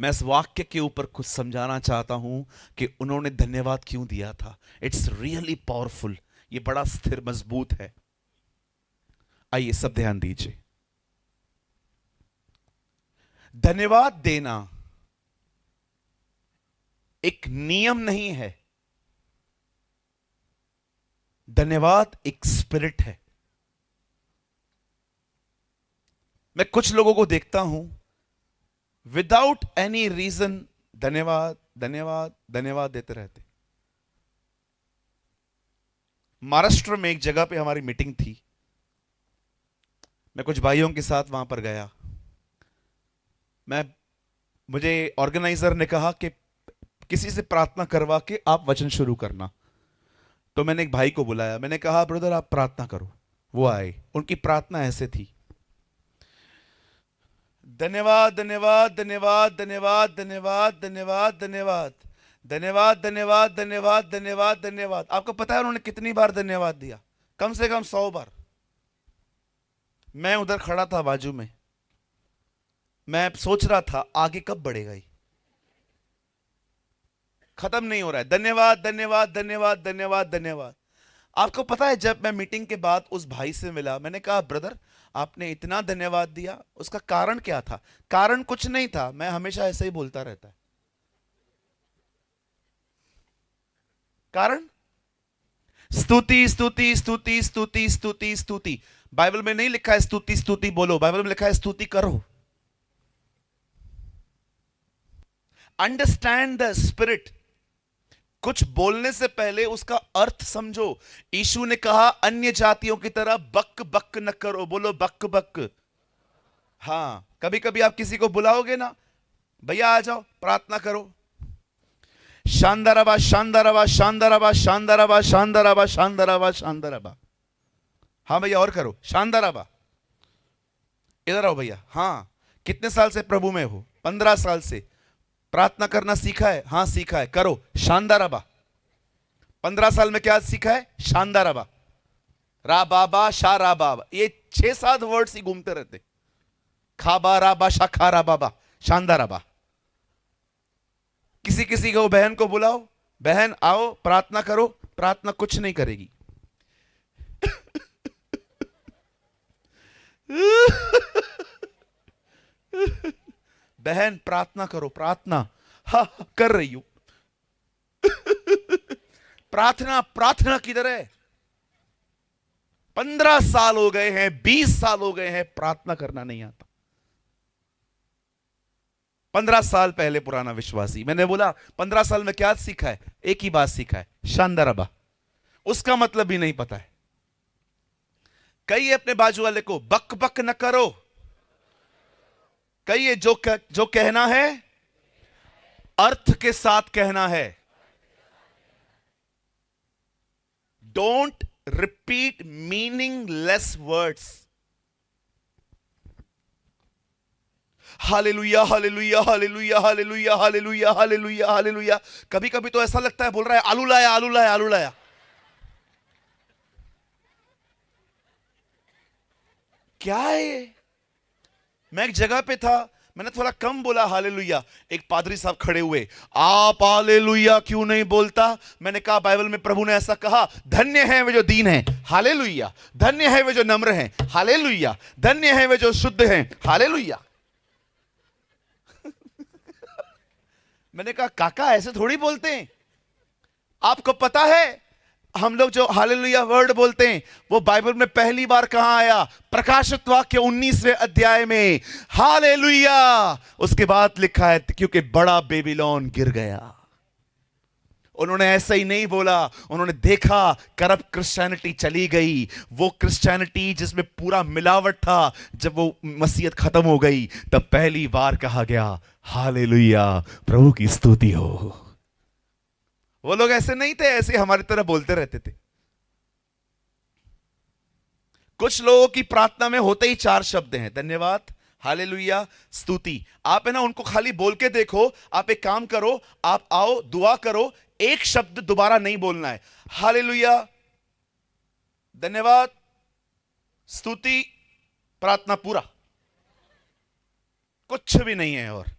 मैं इस वाक्य के ऊपर कुछ समझाना चाहता हूं कि उन्होंने धन्यवाद क्यों दिया था। इट्स रियली पावरफुल, ये बड़ा स्थिर मजबूत है। आइए सब ध्यान दीजिए। धन्यवाद देना एक नियम नहीं है, धन्यवाद एक स्पिरिट है। मैं कुछ लोगों को देखता हूं विदाउट एनी रीजन धन्यवाद धन्यवाद धन्यवाद देते रहते। महाराष्ट्र में एक जगह पे हमारी मीटिंग थी, मैं कुछ भाइयों के साथ वहां पर गया। मुझे ऑर्गेनाइजर ने कहा कि किसी से प्रार्थना करवा के आप वचन शुरू करना। तो मैंने एक भाई को बुलाया, मैंने कहा ब्रदर आप प्रार्थना करो। वो आए, उनकी प्रार्थना ऐसे थी, धन्यवाद धन्यवाद धन्यवाद धन्यवाद धन्यवाद धन्यवाद धन्यवाद धन्यवाद धन्यवाद धन्यवाद धन्यवाद धन्यवाद। आपको पता है उन्होंने कितनी बार धन्यवाद दिया? कम से कम 100 बार। मैं उधर खड़ा था बाजू में, मैं सोच रहा था आगे कब बढ़ेगा ये, खत्म नहीं हो रहा है। धन्यवाद धन्यवाद धन्यवाद धन्यवाद धन्यवाद। आपको पता है जब मैं मीटिंग के बाद उस भाई से मिला, मैंने कहा ब्रदर आपने इतना धन्यवाद दिया, उसका कारण क्या था? कारण कुछ नहीं था, मैं हमेशा ऐसे ही बोलता रहता है। कारण स्तुति स्तुति स्तुति स्तुति स्तुति स्तुति। बाइबल में नहीं लिखा है स्तुति स्तुति बोलो, बाइबल में लिखा है स्तुति करो। Understand the spirit. कुछ बोलने से पहले उसका अर्थ समझो। यीशु ने कहा अन्य जातियों की तरह बक बक न करो। बोलो बक बक। हाँ, कभी कभी आप किसी को बुलाओगे ना, भैया आ जाओ प्रार्थना करो, शानदाराबा शानदाराबा शानदाराबा शानदाराबा शानदाराबा शानदाराबा शानदाराबा। हाँ भैया और करो शानदाराबा। इधर आओ भैया। हाँ, कितने साल से प्रभु में हो? 15 साल से। प्रार्थना करना सीखा है? हाँ सीखा है। करो शानदाराबा। 15 साल में क्या सीखा है? शानदाराबा। रा बाबा शा रा बाबा, ये 6-7 वर्ड्स ही घूमते रहते। खाबा राबा शा खा रा बाबा शानदाराबा। किसी किसी को बहन को बुलाओ, बहन आओ प्रार्थना करो, प्रार्थना कुछ नहीं करेगी। बहन प्रार्थना करो, प्रार्थना। हाँ कर रही हूं। प्रार्थना प्रार्थना किधर है? 15 साल हो गए हैं, 20 साल हो गए हैं, प्रार्थना करना नहीं आता। 15 साल पहले पुराना विश्वासी, मैंने बोला 15 साल में क्या सीखा है? एक ही बात सीखा है, शानदाराबा। उसका मतलब भी नहीं पता है। कहिए अपने बाजू वाले को बक बक न करो। कहिए जो कहना है अर्थ के साथ कहना है। Don't repeat meaningless words. Hallelujah hallelujah hallelujah hallelujah hallelujah hallelujah hallelujah. कभी कभी तो ऐसा लगता है बोल रहा है आलू लाया आलू लाया आलू लाया। क्या है ये? मैं एक जगह पे था, मैंने थोड़ा कम बोला हालेलुया। एक पादरी साहब खड़े हुए, आप हालेलुया क्यों नहीं बोलता? मैंने कहा बाइबल में प्रभु ने ऐसा कहा, धन्य है वे जो दीन हैं, हालेलुया। धन्य है वे जो नम्र हैं, हालेलुया। धन्य है वे जो शुद्ध हैं, हालेलुया। मैंने कहा काका ऐसे थोड़ी बोलते हैं। आपको पता है हम लोग जो हालेलुया वर्ड बोलते हैं वो बाइबल में पहली बार कहां आया? प्रकाशित वाक्य 19वें अध्याय में, हालेलुया। उसके बाद लिखा है क्योंकि बड़ा बेबीलोन गिर गया। उन्होंने ऐसा ही नहीं बोला, उन्होंने देखा करप्ट क्रिश्चियनिटी चली गई। वो क्रिश्चियनिटी जिसमें पूरा मिलावट था, जब वो मसीहत खत्म हो गई तब पहली बार कहा गया हालेलुया, प्रभु की स्तुति हो। वो लोग ऐसे नहीं थे, ऐसे हमारी तरह बोलते रहते थे। कुछ लोगों की प्रार्थना में होते ही 4 शब्द हैं, धन्यवाद, हालेलुया, स्तुति। आप है ना उनको खाली बोल के देखो। आप एक काम करो, आप आओ दुआ करो, एक शब्द दोबारा नहीं बोलना है। हालेलुया, धन्यवाद, स्तुति, प्रार्थना, पूरा। कुछ भी नहीं है और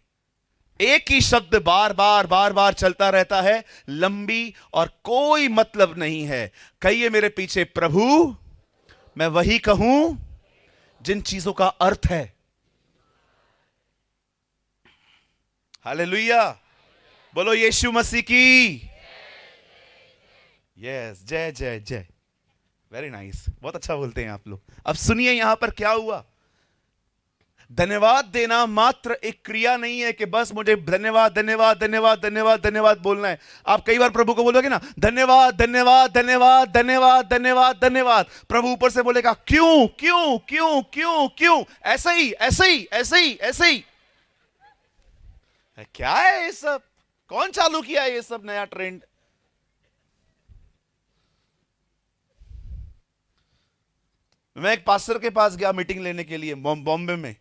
एक ही शब्द बार बार बार बार चलता रहता है, लंबी और कोई मतलब नहीं है। कहिए मेरे पीछे, प्रभु मैं वही कहूं जिन चीजों का अर्थ है। हालेलुया, बोलो यीशु मसीह की। यस, जय जय जय। वेरी नाइस, बहुत अच्छा बोलते हैं आप लोग। अब सुनिए यहां पर क्या हुआ। धन्यवाद देना मात्र एक क्रिया नहीं है कि बस मुझे धन्यवाद धन्यवाद धन्यवाद धन्यवाद धन्यवाद बोलना है। आप कई बार प्रभु को बोलोगे ना, धन्यवाद धन्यवाद धन्यवाद धन्यवाद धन्यवाद धन्यवाद, प्रभु ऊपर से बोलेगा क्यों क्यों क्यों क्यों क्यों, ऐसे ही ऐसे ही ऐसे ही ऐसे ही। क्या है ये सब? कौन चालू किया ये सब नया ट्रेंड? मैं एक पास्टर के पास गया मीटिंग लेने के लिए बॉम्बे में।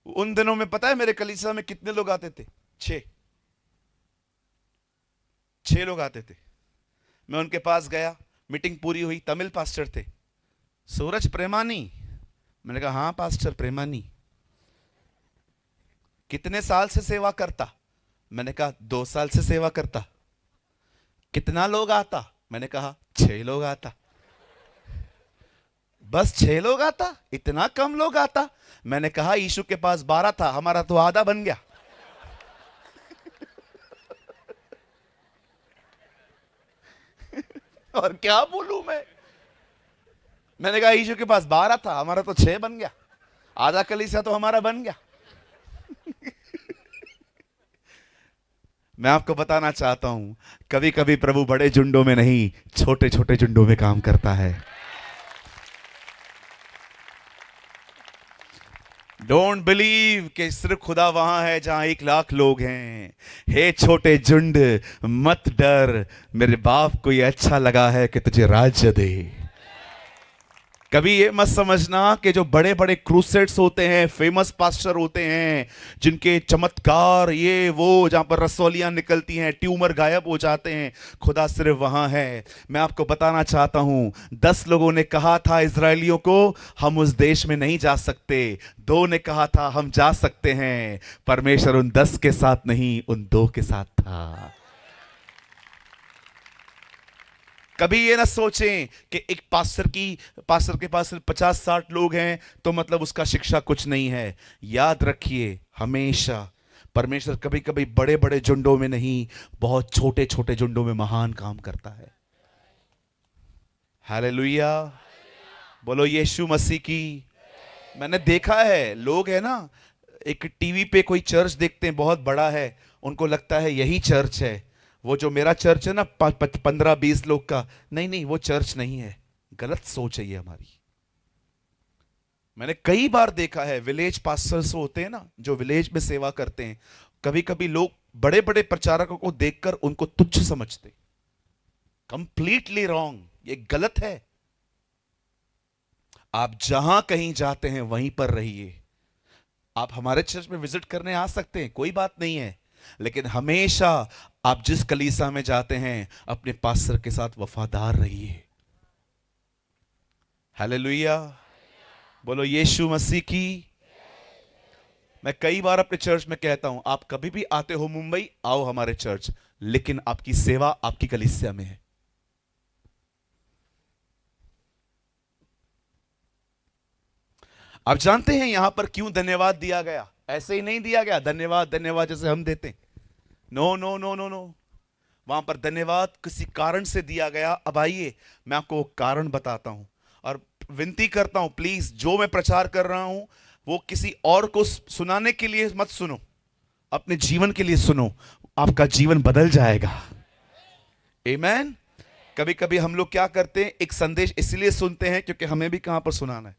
उन दिनों में पता है मेरे कलीसिया में कितने लोग आते थे? 6 लोग आते थे। मैं उनके पास गया, मीटिंग पूरी हुई, तमिल पास्टर थे। सूरज प्रेमानी? मैंने कहा हाँ पास्टर प्रेमानी। कितने साल से सेवा करता? मैंने कहा 2 साल से सेवा करता। कितना लोग आता? मैंने कहा 6 लोग आता। बस 6 लोग आता? इतना कम लोग आता? मैंने कहा यीशु के पास 12 था, हमारा तो आधा बन गया। और क्या बोलूं मैं? मैंने कहा यीशु के पास 12 था, हमारा तो 6 बन गया। आधा कलीसिया तो हमारा बन गया। मैं आपको बताना चाहता हूं, कभी कभी प्रभु बड़े झुंडों में नहीं, छोटे छोटे झुंडों में काम करता है। डोंट बिलीव कि सिर्फ खुदा वहां है जहां 1 लाख लोग हैं। हे छोटे झुंड, मत डर, मेरे बाप को ये अच्छा लगा है कि तुझे राज्य दे। कभी ये मत समझना कि जो बड़े बड़े क्रूसेड्स होते हैं, फेमस पास्टर होते हैं, जिनके चमत्कार ये वो, जहां पर रसौलियां निकलती हैं, ट्यूमर गायब हो जाते हैं, खुदा सिर्फ वहां है। मैं आपको बताना चाहता हूं, 10 लोगों ने कहा था इजरायलियों को हम उस देश में नहीं जा सकते, 2 ने कहा था हम जा सकते हैं। परमेश्वर उन 10 के साथ नहीं, उन 2 के साथ था। कभी ये ना सोचें कि एक पास्टर के पास सिर्फ 50-60 लोग हैं तो मतलब उसका शिक्षा कुछ नहीं है। याद रखिए, हमेशा परमेश्वर कभी कभी बड़े बड़े झुंडों में नहीं, बहुत छोटे छोटे झुंडों में महान काम करता है। हालेलुया, बोलो यीशु मसीह की। मैंने देखा है, लोग है ना, एक टीवी पे कोई चर्च देखते हैं बहुत बड़ा है, उनको लगता है यही चर्च है। वो जो मेरा चर्च है ना 15-20 लोग का, नहीं नहीं, वो चर्च नहीं है। गलत सोच है ये हमारी। मैंने कई बार देखा है, विलेज पास्टर्स होते हैं ना जो विलेज में सेवा करते हैं, कभी कभी लोग बड़े बड़े प्रचारकों को देखकर उनको तुच्छ समझते। कंप्लीटली रॉन्ग, ये गलत है। आप जहां कहीं जाते हैं वहीं पर रहिए। आप हमारे चर्च में विजिट करने आ सकते हैं, कोई बात नहीं है, लेकिन हमेशा आप जिस कलीसिया में जाते हैं अपने पास्टर के साथ वफादार रहिए। हालेलुया, बोलो यीशु मसीह की। मैं कई बार अपने चर्च में कहता हूं, आप कभी भी आते हो मुंबई, आओ हमारे चर्च, लेकिन आपकी सेवा आपकी कलीसिया में है। आप जानते हैं यहां पर क्यों धन्यवाद दिया गया? ऐसे ही नहीं दिया गया धन्यवाद धन्यवाद जैसे हम देते हैं। No no no no no, वहां पर धन्यवाद किसी कारण से दिया गया। अब आइए मैं आपको वो कारण बताता हूं, और विनती करता हूं प्लीज, जो मैं प्रचार कर रहा हूं वो किसी और को सुनाने के लिए मत सुनो, अपने जीवन के लिए सुनो, आपका जीवन बदल जाएगा। आमीन। कभी कभी हम लोग क्या करते हैं, एक संदेश इसलिए सुनते हैं क्योंकि हमें भी कहां पर सुनाना है।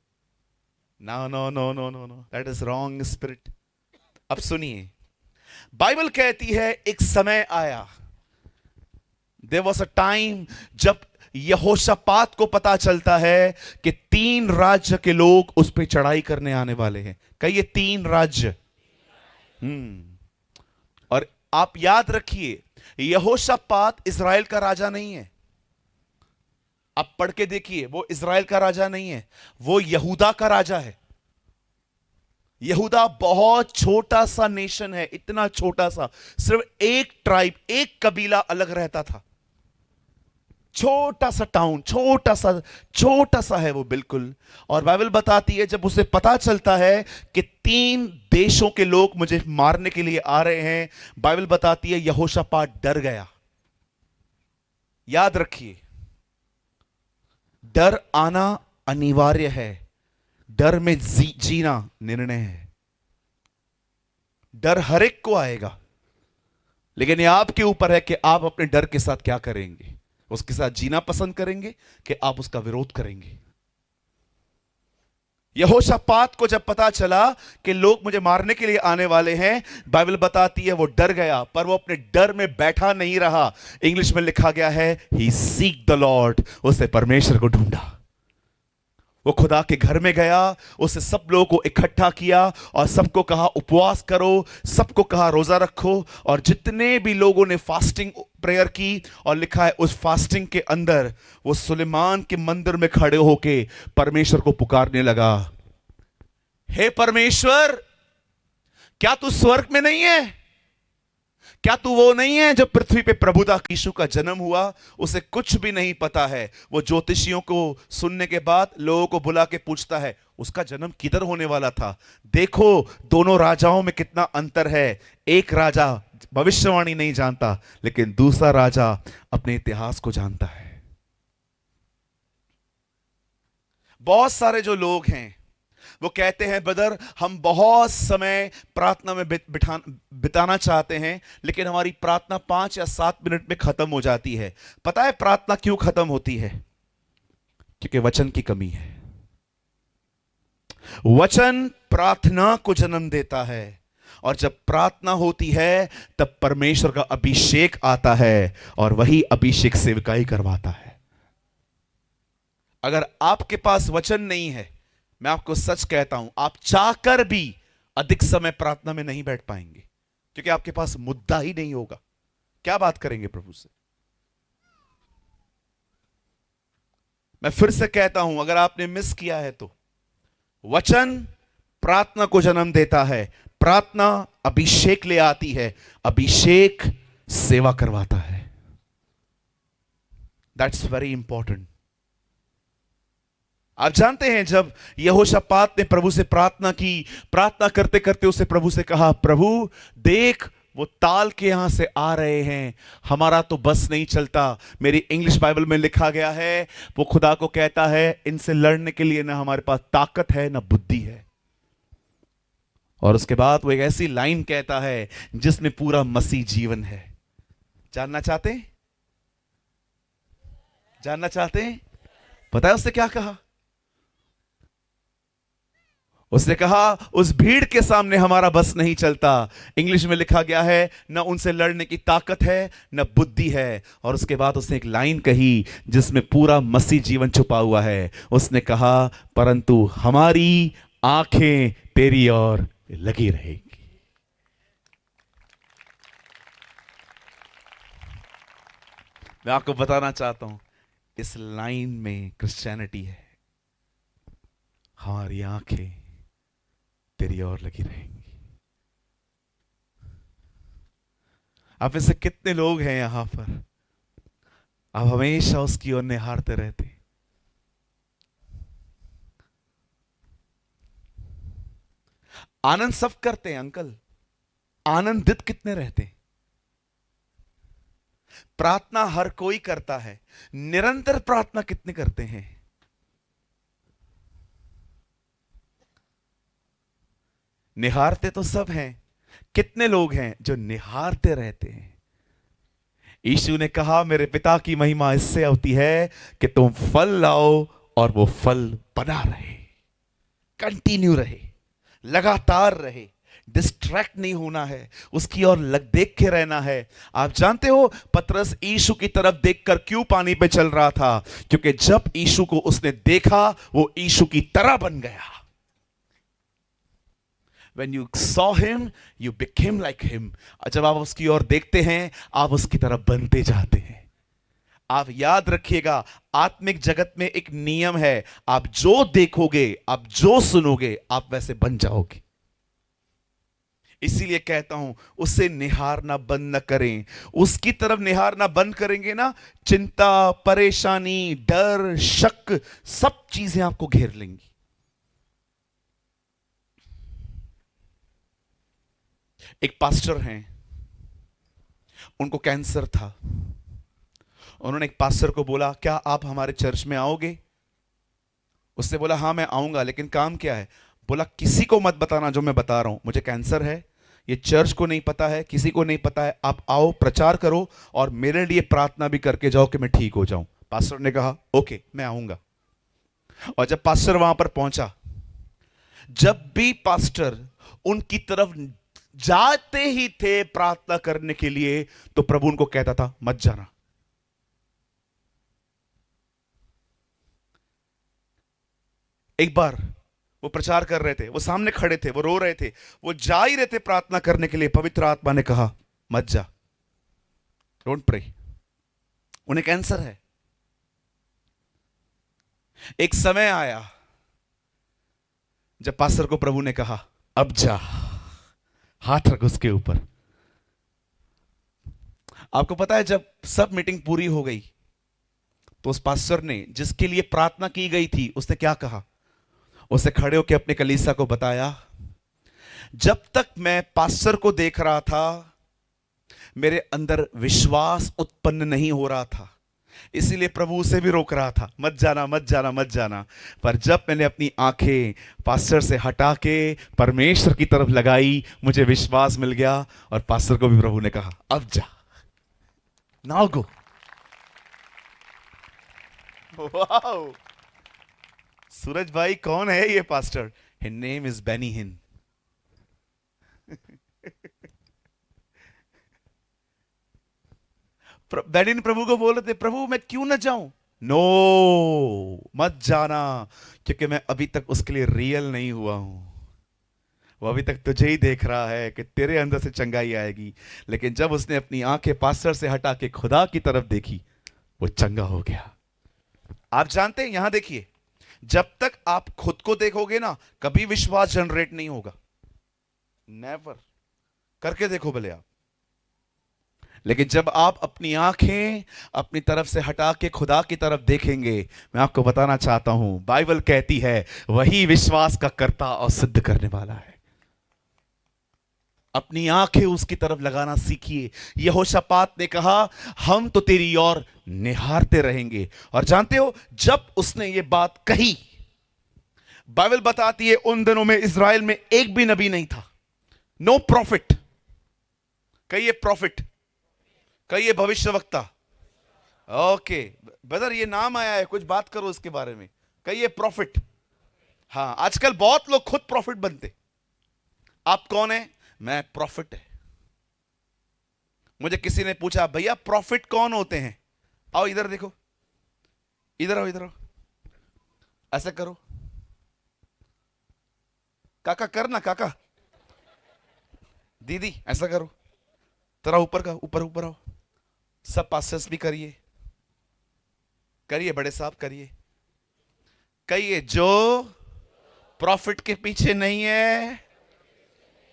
No no no no no no, that is wrong spirit. अब सुनिए, बाइबल कहती है एक समय आया, देयर वाज अ टाइम, जब यहोशापात को पता चलता है कि 3 राज्य के लोग उस पर चढ़ाई करने आने वाले हैं। कहिए 3 राज्य। और आप याद रखिए, यहोशापात इज़राइल का राजा नहीं है। आप पढ़ के देखिए, वो इज़राइल का राजा नहीं है, वो यहूदा का राजा है। यहूदा बहुत छोटा सा नेशन है, इतना छोटा सा, सिर्फ एक ट्राइब, एक कबीला अलग रहता था। छोटा सा टाउन, छोटा सा है वो बिल्कुल। और बाइबल बताती है जब उसे पता चलता है कि 3 देशों के लोग मुझे मारने के लिए आ रहे हैं, बाइबल बताती है यहोशापात डर गया। याद रखिए, डर आना अनिवार्य है, डर में जीना निर्णय है। डर हर एक को आएगा, लेकिन यह आपके ऊपर है कि आप अपने डर के साथ क्या करेंगे। उसके साथ जीना पसंद करेंगे कि आप उसका विरोध करेंगे। यहोशापात को जब पता चला कि लोग मुझे मारने के लिए आने वाले हैं, बाइबल बताती है वो डर गया, पर वो अपने डर में बैठा नहीं रहा। इंग्लिश में लिखा गया है ही सीक द लॉर्ड, उसने परमेश्वर को ढूंढा। वो खुदा के घर में गया, उसने सब लोगों को इकट्ठा किया और सबको कहा उपवास करो, सबको कहा रोजा रखो। और जितने भी लोगों ने फास्टिंग प्रेयर की, और लिखा है उस फास्टिंग के अंदर वो सुलेमान के मंदिर में खड़े होके परमेश्वर को पुकारने लगा, हे परमेश्वर, क्या तू स्वर्ग में नहीं है? क्या तू वो नहीं है जो पृथ्वी पे प्रभुता यीशु का जन्म हुआ? उसे कुछ भी नहीं पता है। वो ज्योतिषियों को सुनने के बाद लोगों को बुला के पूछता है उसका जन्म किधर होने वाला था। देखो दोनों राजाओं में कितना अंतर है। एक राजा भविष्यवाणी नहीं जानता, लेकिन दूसरा राजा अपने इतिहास को जानता है। बहुत सारे जो लोग हैं वो कहते हैं ब्रदर, हम बहुत समय प्रार्थना में बिताना चाहते हैं, लेकिन हमारी प्रार्थना 5 या 7 मिनट में खत्म हो जाती है। पता है प्रार्थना क्यों खत्म होती है? क्योंकि वचन की कमी है। वचन प्रार्थना को जन्म देता है, और जब प्रार्थना होती है तब परमेश्वर का अभिषेक आता है, और वही अभिषेक सेवकाई करवाता है। अगर आपके पास वचन नहीं है, मैं आपको सच कहता हूं, आप चाहकर भी अधिक समय प्रार्थना में नहीं बैठ पाएंगे, क्योंकि आपके पास मुद्दा ही नहीं होगा। क्या बात करेंगे प्रभु से? मैं फिर से कहता हूं, अगर आपने मिस किया है तो वचन प्रार्थना को जन्म देता है, प्रार्थना अभिषेक ले आती है, अभिषेक सेवा करवाता है। That's very important. आप जानते हैं, जब यहोशापात ने प्रभु से प्रार्थना की, प्रार्थना करते करते उससे प्रभु से कहा, प्रभु देख वो ताल के यहां से आ रहे हैं, हमारा तो बस नहीं चलता। मेरी इंग्लिश बाइबल में लिखा गया है, वो खुदा को कहता है, इनसे लड़ने के लिए ना हमारे पास ताकत है ना बुद्धि है। और उसके बाद वो एक ऐसी लाइन कहता है जिसमें पूरा मसीह जीवन है। जानना चाहते हैं? जानना चाहते हैं? पता है उसने क्या कहा? उसने कहा, उस भीड़ के सामने हमारा बस नहीं चलता। इंग्लिश में लिखा गया है, न उनसे लड़ने की ताकत है न बुद्धि है। और उसके बाद उसने एक लाइन कही जिसमें पूरा मसीह जीवन छुपा हुआ है। उसने कहा, परंतु हमारी आंखें तेरी ओर लगी रहेगी। मैं आपको बताना चाहता हूं, इस लाइन में क्रिश्चियनिटी है। हमारी आंखें तेरी ओर लगी रहेंगी। आप में से कितने लोग हैं यहां पर, आप हमेशा उसकी ओर निहारते रहते? आनंद सब करते हैं अंकल, आनंदित कितने रहते हैं? प्रार्थना हर कोई करता है, निरंतर प्रार्थना कितने करते हैं? निहारते तो सब हैं, कितने लोग हैं जो निहारते रहते हैं? यीशु ने कहा, मेरे पिता की महिमा इससे होती है कि तुम फल लाओ और वो फल बना रहे, कंटिन्यू रहे, लगातार रहे, डिस्ट्रैक्ट नहीं होना है, उसकी ओर देख के रहना है। आप जानते हो पतरस यीशु की तरफ देखकर क्यों पानी पे चल रहा था? क्योंकि जब यीशु को उसने देखा, वो यीशु की तरह बन गया। When you saw him, you became like him. जब आप उसकी ओर देखते हैं, आप उसकी तरफ बनते जाते हैं। आप याद रखिएगा, आत्मिक जगत में एक नियम है, आप जो देखोगे, आप जो सुनोगे, आप वैसे बन जाओगे। इसीलिए कहता हूं, उससे निहारना बंद न करें। उसकी तरफ निहारना बंद करेंगे ना, चिंता, परेशानी, डर, शक, सब चीजें आपको घेर लेंगी। एक पास्टर हैं, उनको कैंसर था। उन्होंने एक पास्टर को बोला, क्या आप हमारे चर्च में आओगे? उसने बोला, हाँ मैं आऊंगा, लेकिन काम क्या है? बोला, किसी को मत बताना जो मैं बता रहा हूं, मुझे कैंसर है, ये चर्च को नहीं पता है, किसी को नहीं पता है, आप आओ, प्रचार करो और मेरे लिए प्रार्थना भी करके जाओ कि मैं ठीक हो जाऊं। पास्टर ने कहा, ओके मैं आऊंगा। और जब पास्टर वहां पर पहुंचा, जब भी पास्टर उनकी तरफ जाते ही थे प्रार्थना करने के लिए, तो प्रभु उनको कहता था, मत जाना। एक बार वो प्रचार कर रहे थे, वो सामने खड़े थे, वो रो रहे थे, वो जा ही रहे थे प्रार्थना करने के लिए, पवित्र आत्मा ने कहा, मत जा, डोंट प्रे, उन्हें कैंसर है। एक समय आया जब पास्टर को प्रभु ने कहा, अब जा, हाथ रख उसके ऊपर। आपको पता है, जब सब मीटिंग पूरी हो गई तो उस पास्टर ने, जिसके लिए प्रार्थना की गई थी, उसने क्या कहा? उसने खड़े होकर अपने कलीसिया को बताया, जब तक मैं पास्टर को देख रहा था, मेरे अंदर विश्वास उत्पन्न नहीं हो रहा था। इसीलिए प्रभु उसे भी रोक रहा था, मत जाना मत जाना मत जाना। पर जब मैंने अपनी आंखें पास्टर से हटा के परमेश्वर की तरफ लगाई, मुझे विश्वास मिल गया, और पास्टर को भी प्रभु ने कहा अब जा, नाउ गो। वाओ! सूरज भाई कौन है ये pastor? His name is Benny Hinn. Benny प्रभु को बोल रहे थे, प्रभु मैं क्यों ना जाऊं? नो, मत जाना, क्योंकि मैं अभी तक उसके लिए रियल नहीं हुआ हूं। वो अभी तक तुझे ही देख रहा है कि तेरे अंदर से चंगाई आएगी। लेकिन जब उसने अपनी आंखें पास्टर से हटा के खुदा की तरफ देखी, वो चंगा हो गया। आप जानते हैं, यहां देखिए, जब तक आप खुद को देखोगे ना, कभी विश्वास जनरेट नहीं होगा। नेवर। करके देखो भले आप। लेकिन जब आप अपनी आंखें अपनी तरफ से हटा के खुदा की तरफ देखेंगे, मैं आपको बताना चाहता हूं, बाइबल कहती है वही विश्वास का कर्ता और सिद्ध करने वाला है। अपनी आंखें उसकी तरफ लगाना सीखिए। यहोशापात ने कहा हम तो तेरी ओर निहारते रहेंगे। और जानते हो, जब उसने ये बात कही, बाइबल बताती है उन दिनों में इज़राइल में एक भी नबी नहीं था। No profit. कहिए प्रॉफिट, कहिए भविष्यवक्ता। ओके ब्रदर, ये नाम आया है, कुछ बात करो इसके बारे में। कहिए प्रॉफिट। हाँ, आजकल बहुत लोग खुद प्रॉफिट बनते। आप कौन है? मैं प्रॉफिट है। मुझे किसी ने पूछा भैया प्रॉफिट कौन होते हैं? आओ इधर देखो, इधर आओ, इधर आओ, ऐसा करो, काका करना, काका दीदी ऐसा करो, थोड़ा ऊपर का, ऊपर ऊपर आओ, सब पासेस भी करिए, करिए बड़े साहब करिए। कहिए जो प्रॉफिट के पीछे नहीं है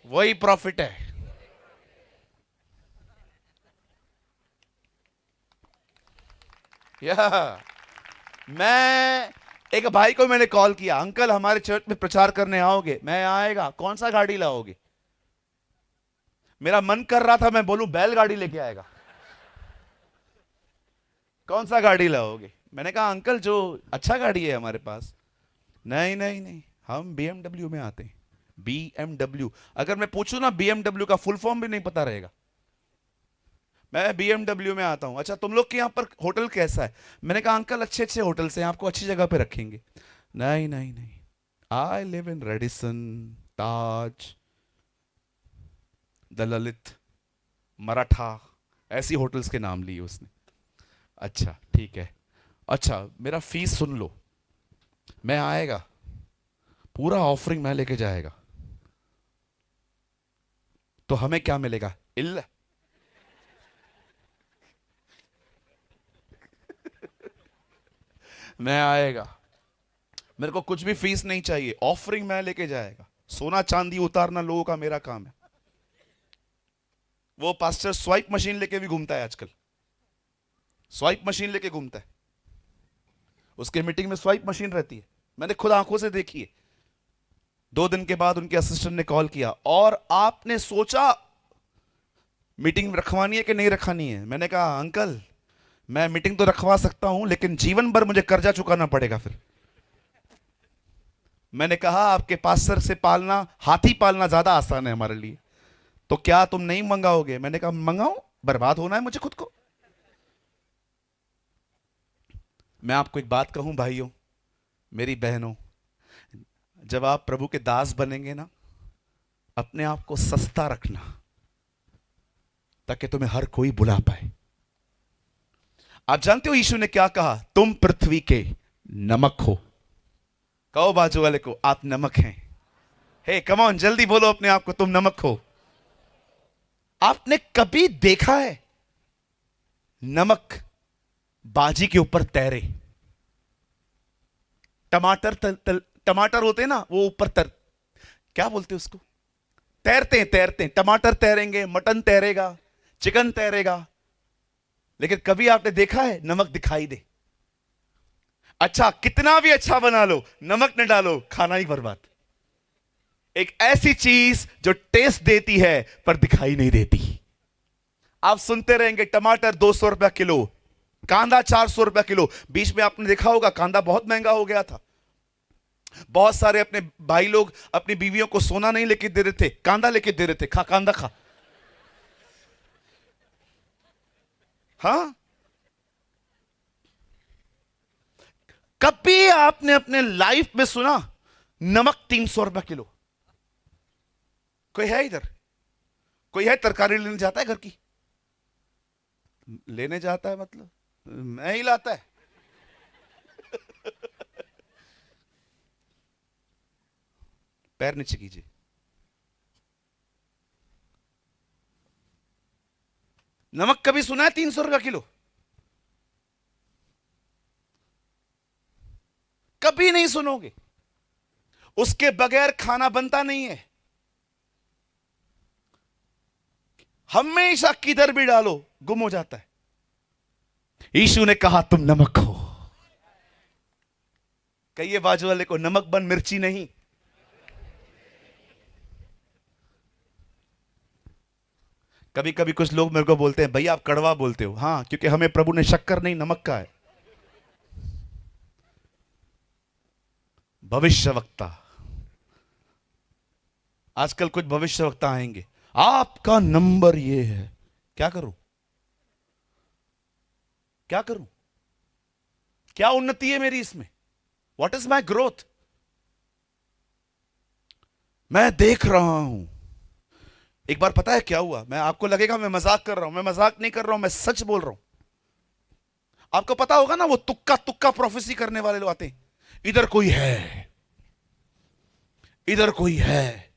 वही प्रॉफिट है। या मैं एक भाई को मैंने कॉल किया, अंकल हमारे चर्च में प्रचार करने आओगे? मैं आएगा। कौन सा गाड़ी लाओगे? मेरा मन कर रहा था मैं बोलूं बैलगाड़ी लेके आएगा। कौन सा गाड़ी लाओगे? मैंने कहा अंकल जो अच्छा गाड़ी है हमारे पास। नहीं नहीं नहीं, हम BMW में आते हैं। BMW। अगर मैं पूछूं ना BMW का फुल फॉर्म भी नहीं पता रहेगा। मैं BMW में आता हूं। अच्छा तुम लोग के यहां पर होटल कैसा है? मैंने कहा अंकल अच्छे अच्छे होटल से आपको अच्छी जगह पे रखेंगे। नहीं नहीं नहीं, I live in Radisson, Taj, the Lalit, Maratha, ऐसी होटल्स के नाम लिए उसने। अच्छा ठीक है, अच्छा मेरा फीस सुन लो, मैं आएगा, पूरा ऑफरिंग मैं लेके जाएगा, तो हमें क्या मिलेगा? इल्ल मैं आएगा, मेरे को कुछ भी फीस नहीं चाहिए, ऑफरिंग मैं लेके जाएगा। सोना चांदी उतारना लोगों का मेरा काम है। वो पास्टर स्वाइप मशीन लेके भी घूमता है आजकल, स्वाइप मशीन लेके घूमता है। उसके मीटिंग में स्वाइप मशीन रहती है, मैंने खुद आंखों से देखी है। 2 दिन के बाद उनके असिस्टेंट ने कॉल किया और आपने सोचा मीटिंग रखवानी है कि नहीं रखवानी है? मैंने कहा अंकल मैं मीटिंग तो रखवा सकता हूं, लेकिन जीवन भर मुझे कर्जा चुकाना पड़ेगा फिर। मैंने कहा आपके पास्टर से पालना, हाथी पालना ज्यादा आसान है हमारे लिए, तो क्या तुम नहीं मंगाओगे? मैंने कहा मंगाओ, बर्बाद होना है मुझे खुद को। मैं आपको एक बात कहूं भाइयों, मेरी बहनों, जब आप प्रभु के दास बनेंगे ना, अपने आप को सस्ता रखना ताकि तुम्हें हर कोई बुला पाए। आप जानते हो यीशु ने क्या कहा? तुम पृथ्वी के नमक हो। कहो बाजू वाले को आप नमक हैं। हे कम ऑन, जल्दी बोलो अपने आप को, तुम नमक हो। आपने कभी देखा है नमक बाजी के ऊपर तैरे? टमाटर होते हैं ना, वो ऊपर क्या बोलते हैं उसको, तैरते हैं, तैरते हैं। टमाटर तैरेंगे, मटन तैरेगा, चिकन तैरेगा, लेकिन कभी आपने देखा है नमक दिखाई दे? अच्छा कितना भी अच्छा बना लो, नमक न डालो, खाना ही बर्बाद। एक ऐसी चीज जो टेस्ट देती है पर दिखाई नहीं देती। आप सुनते रहेंगे टमाटर 200 रुपया किलो, कांदा 400 रुपया किलो। बीच में आपने देखा होगा कांदा बहुत महंगा हो गया था। बहुत सारे अपने भाई लोग अपनी बीवियों को सोना नहीं लेके दे रहे थे, कांदा लेके दे रहे थे, खा कांदा खा। हाँ, कभी आपने अपने लाइफ में सुना नमक 300 रुपया किलो? कोई है इधर? कोई है तरकारी लेने जाता है घर की? लेने जाता है मतलब मैं ही लाता है। पैर नीचे कीजिए। नमक कभी सुना है 300 रुपया किलो? कभी नहीं सुनोगे। उसके बगैर खाना बनता नहीं है। हमेशा किधर भी डालो गुम हो जाता है। यीशु ने कहा तुम नमक हो। कहिए बाजू वाले को, नमक बन मिर्ची नहीं। कभी कभी कुछ लोग मेरे को बोलते हैं भैया आप कड़वा बोलते हो। हाँ, क्योंकि हमें प्रभु ने शक्कर नहीं नमक का है। भविष्यवक्ता, आजकल कुछ भविष्यवक्ता आएंगे, आपका नंबर ये है। क्या करूं? क्या करूं? क्या उन्नति है मेरी इसमें? What is my growth? मैं देख रहा हूं। एक बार पता है क्या हुआ? मैं, आपको लगेगा मैं मजाक कर रहा हूं, मैं मजाक नहीं कर रहा हूं, मैं सच बोल रहा हूं। आपको पता होगा ना वो तुक्का तुक्का प्रोफेसी करने वाले लोग आते हैं, इधर कोई है, इधर कोई है।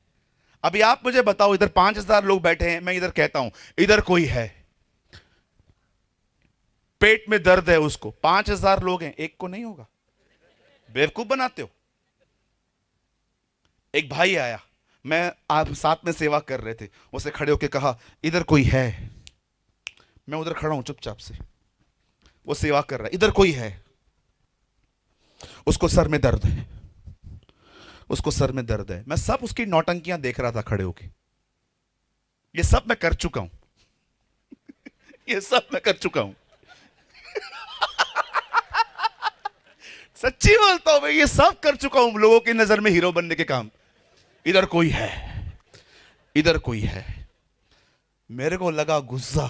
अभी आप मुझे बताओ, इधर 5000 लोग बैठे हैं, मैं इधर कहता हूं इधर कोई है, पेट में दर्द है उसको, 5000 लोग हैं, एक को नहीं होगा। बेवकूफ बनाते हो। एक भाई आया, मैं आप साथ में सेवा कर रहे थे, उसे खड़े होकर कहा इधर कोई है। मैं उधर खड़ा हूं चुपचाप से, वो सेवा कर रहा है, इधर कोई है। उसको सर में दर्द है, उसको सर में दर्द है। मैं सब उसकी नौटंकियां देख रहा था खड़े होके। ये सब मैं कर चुका हूं। ये सब मैं कर चुका हूं। सच्ची बोलता हूं, मैं ये सब कर चुका हूं, लोगों की नजर में हीरो बनने के काम। इधर कोई है, इधर कोई है। मेरे को लगा गुस्सा।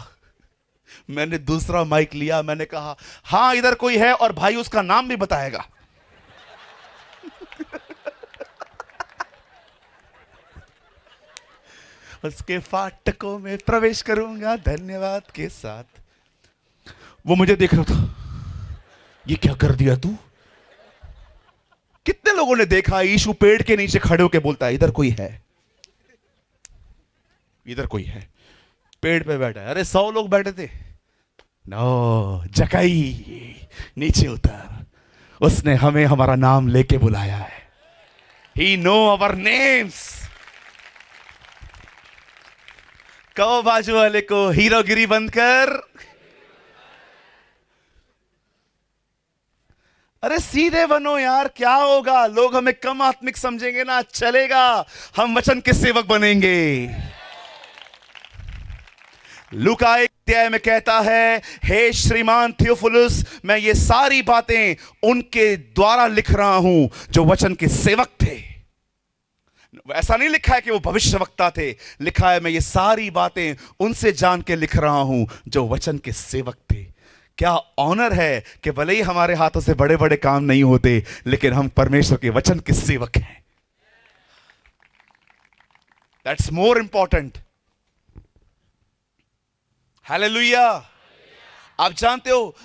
मैंने दूसरा माइक लिया, मैंने कहा हां इधर कोई है, और भाई उसका नाम भी बताएगा। उसके फाटकों में प्रवेश करूंगा धन्यवाद के साथ। वो मुझे देख रहा था, ये क्या कर दिया तू? कितने लोगों ने देखा यीशु पेड़ के नीचे खड़े होकर बोलता है इधर कोई है, इधर कोई है। पेड़ पे बैठा है। अरे 100 लोग बैठे थे। नो जकाई, नीचे उतर। उसने हमें हमारा नाम लेके बुलाया है। He know our names। कहो बाजू वाले को, हीरोगिरी बंद कर। अरे सीधे बनो यार, क्या होगा? लोग हमें कम आत्मिक समझेंगे ना, चलेगा। हम वचन के सेवक बनेंगे। लूका 1 अध्याय में कहता है, हे श्रीमान थियोफिलुस, मैं ये सारी बातें उनके द्वारा लिख रहा हूं जो वचन के सेवक थे। ऐसा नहीं लिखा है कि वो भविष्यवक्ता थे, लिखा है मैं ये सारी बातें उनसे जान के लिख रहा हूं जो वचन के सेवक थे। क्या ऑनर है कि भले ही हमारे हाथों से बड़े बड़े काम नहीं होते, लेकिन हम परमेश्वर के वचन के सेवक हैं। That's more important. हालेलुया। आप जानते हो,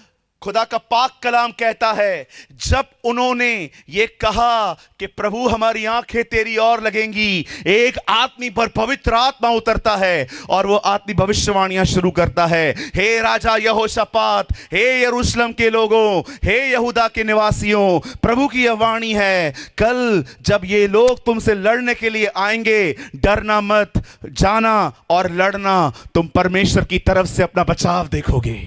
खुदा का पाक कलाम कहता है, जब उन्होंने ये कहा कि प्रभु हमारी आंखें तेरी ओर लगेंगी, एक आदमी पर पवित्र आत्मा उतरता है और वो आदमी भविष्यवाणियां शुरू करता है। हे राजा यहोशापात, हे यरूशलेम के लोगों, हे यहूदा के निवासियों, प्रभु की यह वाणी है, कल जब ये लोग तुमसे लड़ने के लिए आएंगे, डरना मत, जाना और लड़ना। तुम परमेश्वर की तरफ से अपना बचाव देखोगे।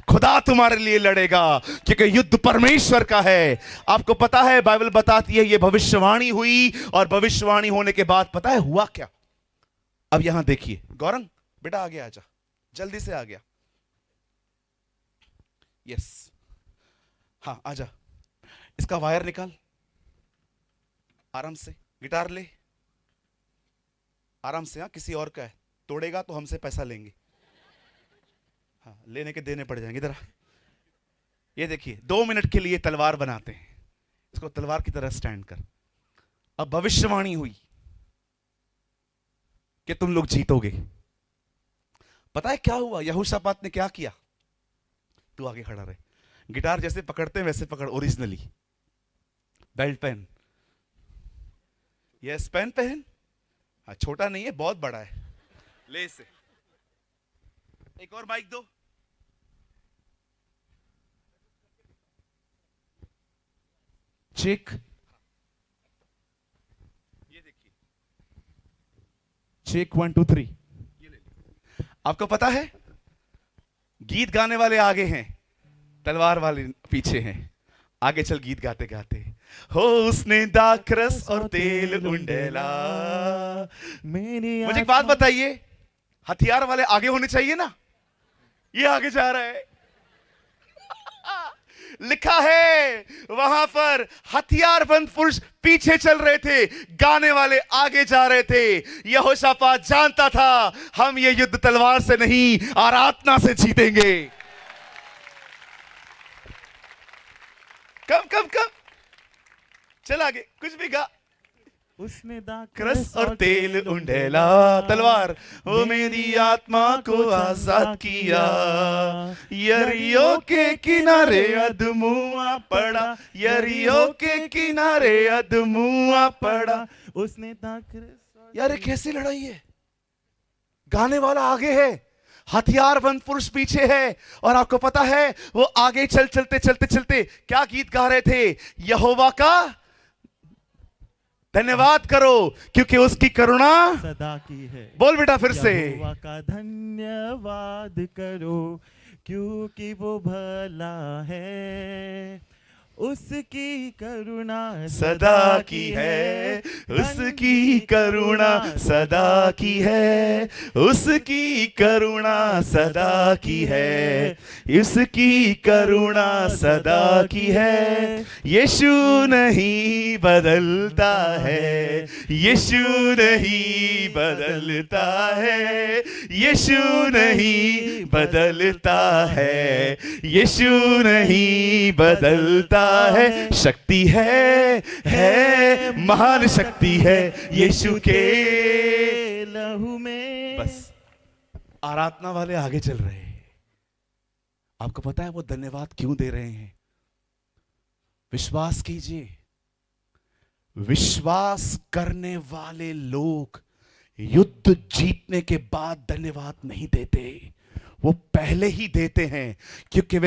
खुदा तुम्हारे लिए लड़ेगा, क्योंकि युद्ध परमेश्वर का है। आपको पता है, बाइबल बताती है ये भविष्यवाणी हुई, और भविष्यवाणी होने के बाद पता है हुआ क्या? अब यहां देखिए, गौरंग बेटा आगे आ जा, जल्दी से आ गया। यस, हाँ आजा। इसका वायर निकाल, आराम से। गिटार ले, आराम से। हाँ, किसी और का है, तोड़ेगा तो हमसे पैसा लेंगे। हाँ, लेने के देने पड़ जाएंगे। इधर ये देखिए, 2 मिनट के लिए तलवार बनाते हैं, इसको तलवार की तरह स्टैंड कर। अब भविष्यवाणी हुई कि तुम लोग जीतोगे। पता है क्या हुआ? यहोशापात ने क्या किया? तू आगे खड़ा रहे, गिटार जैसे पकड़ते हैं वैसे पकड़, ओरिजिनली। बेल्ट पहन, यस पेन पहन। हाँ, छोटा नहीं है, बहुत बड़ा है। ले इसे, एक और माइक दो। चेक, ये देखिए, चेक 1 2 3। ये ले ली। आपको पता है, गीत गाने वाले आगे हैं, तलवार वाले पीछे हैं। आगे चल, गीत गाते गाते। हो उसने दाखरस और तेल उंडेला। मुझे एक बात बताइए, हथियार वाले आगे होने चाहिए ना? ये आगे जा रहा है। लिखा है वहां पर, हथियारबंद पुरुष पीछे चल रहे थे, गाने वाले आगे जा रहे थे। यहोशापात जानता था, हम ये युद्ध तलवार से नहीं, आराधना से जीतेंगे। कम कम कम, चल आगे, कुछ भी गा। उसने दाखरस और तेल उंडेला, तलवार वो मेरी आत्मा को आजाद किया। यरियो के किनारे अदमुआ पड़ा, यरियो के किनारे अदमुआ पड़ा। उसने दाखरस। यार ये कैसी लड़ाई है? गाने वाला आगे है, हथियारबंद पुरुष पीछे है। और आपको पता है, वो आगे चलते चलते क्या गीत गा रहे थे? यहोवा का धन्यवाद करो क्योंकि उसकी करुणा सदा की है। बोल बेटा फिर से, यहोवा का धन्यवाद करो क्योंकि वो भला है, उसकी करुणा सदा की है, उसकी करुणा सदा की है, उसकी करुणा सदा की है, उसकी करुणा सदा की है। यीशु नहीं बदलता है, यीशु नहीं बदलता है, यीशु नहीं बदलता है, यीशु नहीं बदलता है। शक्ति है महान शक्ति है यीशु के लहू में। बस आराधना वाले आगे चल रहे हैं। आपको पता है वो धन्यवाद क्यों दे रहे हैं? विश्वास कीजिए, विश्वास करने वाले लोग युद्ध जीतने के बाद धन्यवाद नहीं देते, वो पहले ही देते हैं क्योंकि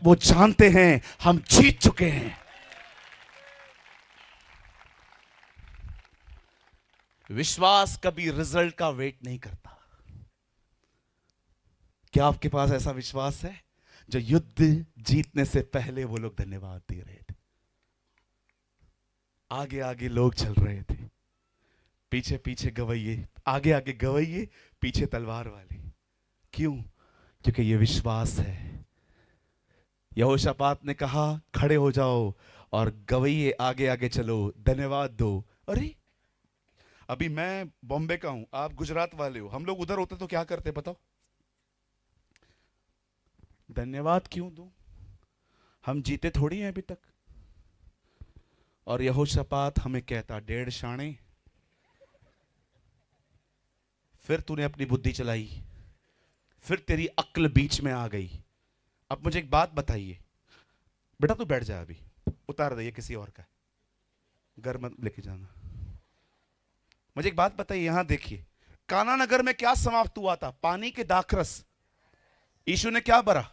वो जानते हैं हम जीत चुके हैं। विश्वास कभी रिजल्ट का वेट नहीं करता। क्या आपके पास ऐसा विश्वास है जो युद्ध जीतने से पहले वो लोग धन्यवाद दे रहे थे? आगे आगे लोग चल रहे थे, पीछे पीछे गवैये, आगे आगे गवैये, पीछे तलवार वाले। क्यों? क्योंकि ये विश्वास है। यहोशापात ने कहा खड़े हो जाओ और गवैये आगे आगे चलो, धन्यवाद दो। अरे अभी मैं बॉम्बे का हूं, आप गुजरात वाले हो, हम लोग उधर होते तो क्या करते बताओ? धन्यवाद क्यों दूं? हम जीते थोड़ी हैं अभी तक। और यहोशापात हमें कहता 1.5 शाणे। फिर तूने अपनी बुद्धि चलाई, फिर तेरी अक्ल बीच में आ गई। अब मुझे एक बात बताइए, बेटा तू बैठ जा, अभी उतार दे, ये किसी और का है, घर मत लेके जाना। मुझे एक बात बताइए, यहां देखिए, काना नगर में क्या समाप्त हुआ था? पानी के दाखरस। यीशु ने क्या भरा?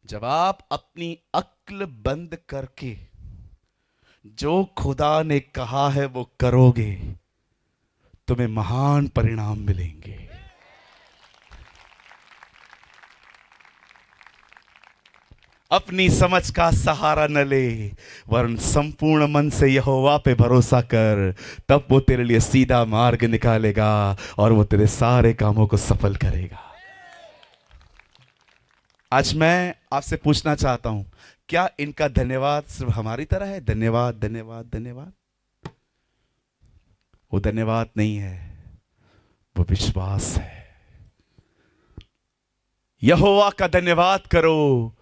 जब आप अपनी अक्ल बंद करके जो खुदा ने कहा है वो करोगे, तुम्हें महान परिणाम मिलेंगे। अपनी समझ का सहारा न ले, वरन संपूर्ण मन से यहोवा पे भरोसा कर, तब वो तेरे लिए सीधा मार्ग निकालेगा और वो तेरे सारे कामों को सफल करेगा। आज मैं आपसे पूछना चाहता हूं, क्या इनका धन्यवाद सिर्फ हमारी तरह है? धन्यवाद धन्यवाद धन्यवाद। वो धन्यवाद नहीं है, वो विश्वास है। यहोवा का धन्यवाद करो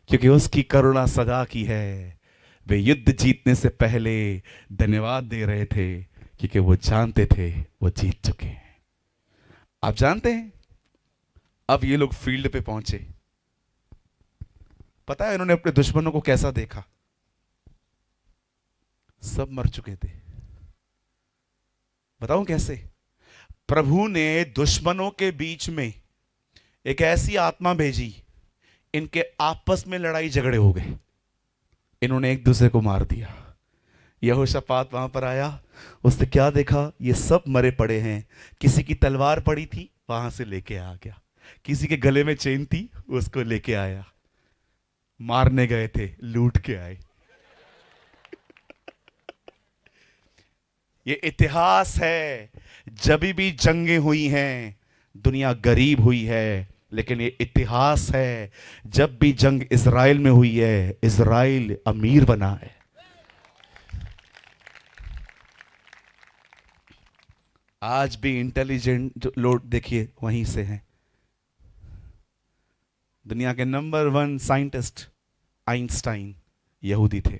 क्योंकि उसकी करुणा सदा की है। वे युद्ध जीतने से पहले धन्यवाद दे रहे थे क्योंकि वो जानते थे वो जीत चुके हैं। आप जानते हैं, अब ये लोग फील्ड पे पहुंचे, पता है इन्होंने अपने दुश्मनों को कैसा देखा? सब मर चुके थे। बताऊं कैसे? प्रभु ने दुश्मनों के बीच में एक ऐसी आत्मा भेजी, इनके आपस में लड़ाई झगड़े हो गए, इन्होंने एक दूसरे को मार दिया। यहोशापात वहां पर आया, उसने क्या देखा? ये सब मरे पड़े हैं। किसी की तलवार पड़ी थी, वहां से लेके आ गया। किसी के गले में चेन थी, उसको लेके आया। मारने गए थे, लूट के आए। ये इतिहास है। जब भी जंगें हुई हैं, दुनिया गरीब हुई है, लेकिन ये इतिहास है, जब भी जंग इजराइल में हुई है, इजराइल अमीर बना है। आज भी इंटेलिजेंट जो लोग देखिए वहीं से हैं। दुनिया के नंबर 1 साइंटिस्ट आइंस्टाइन यहूदी थे।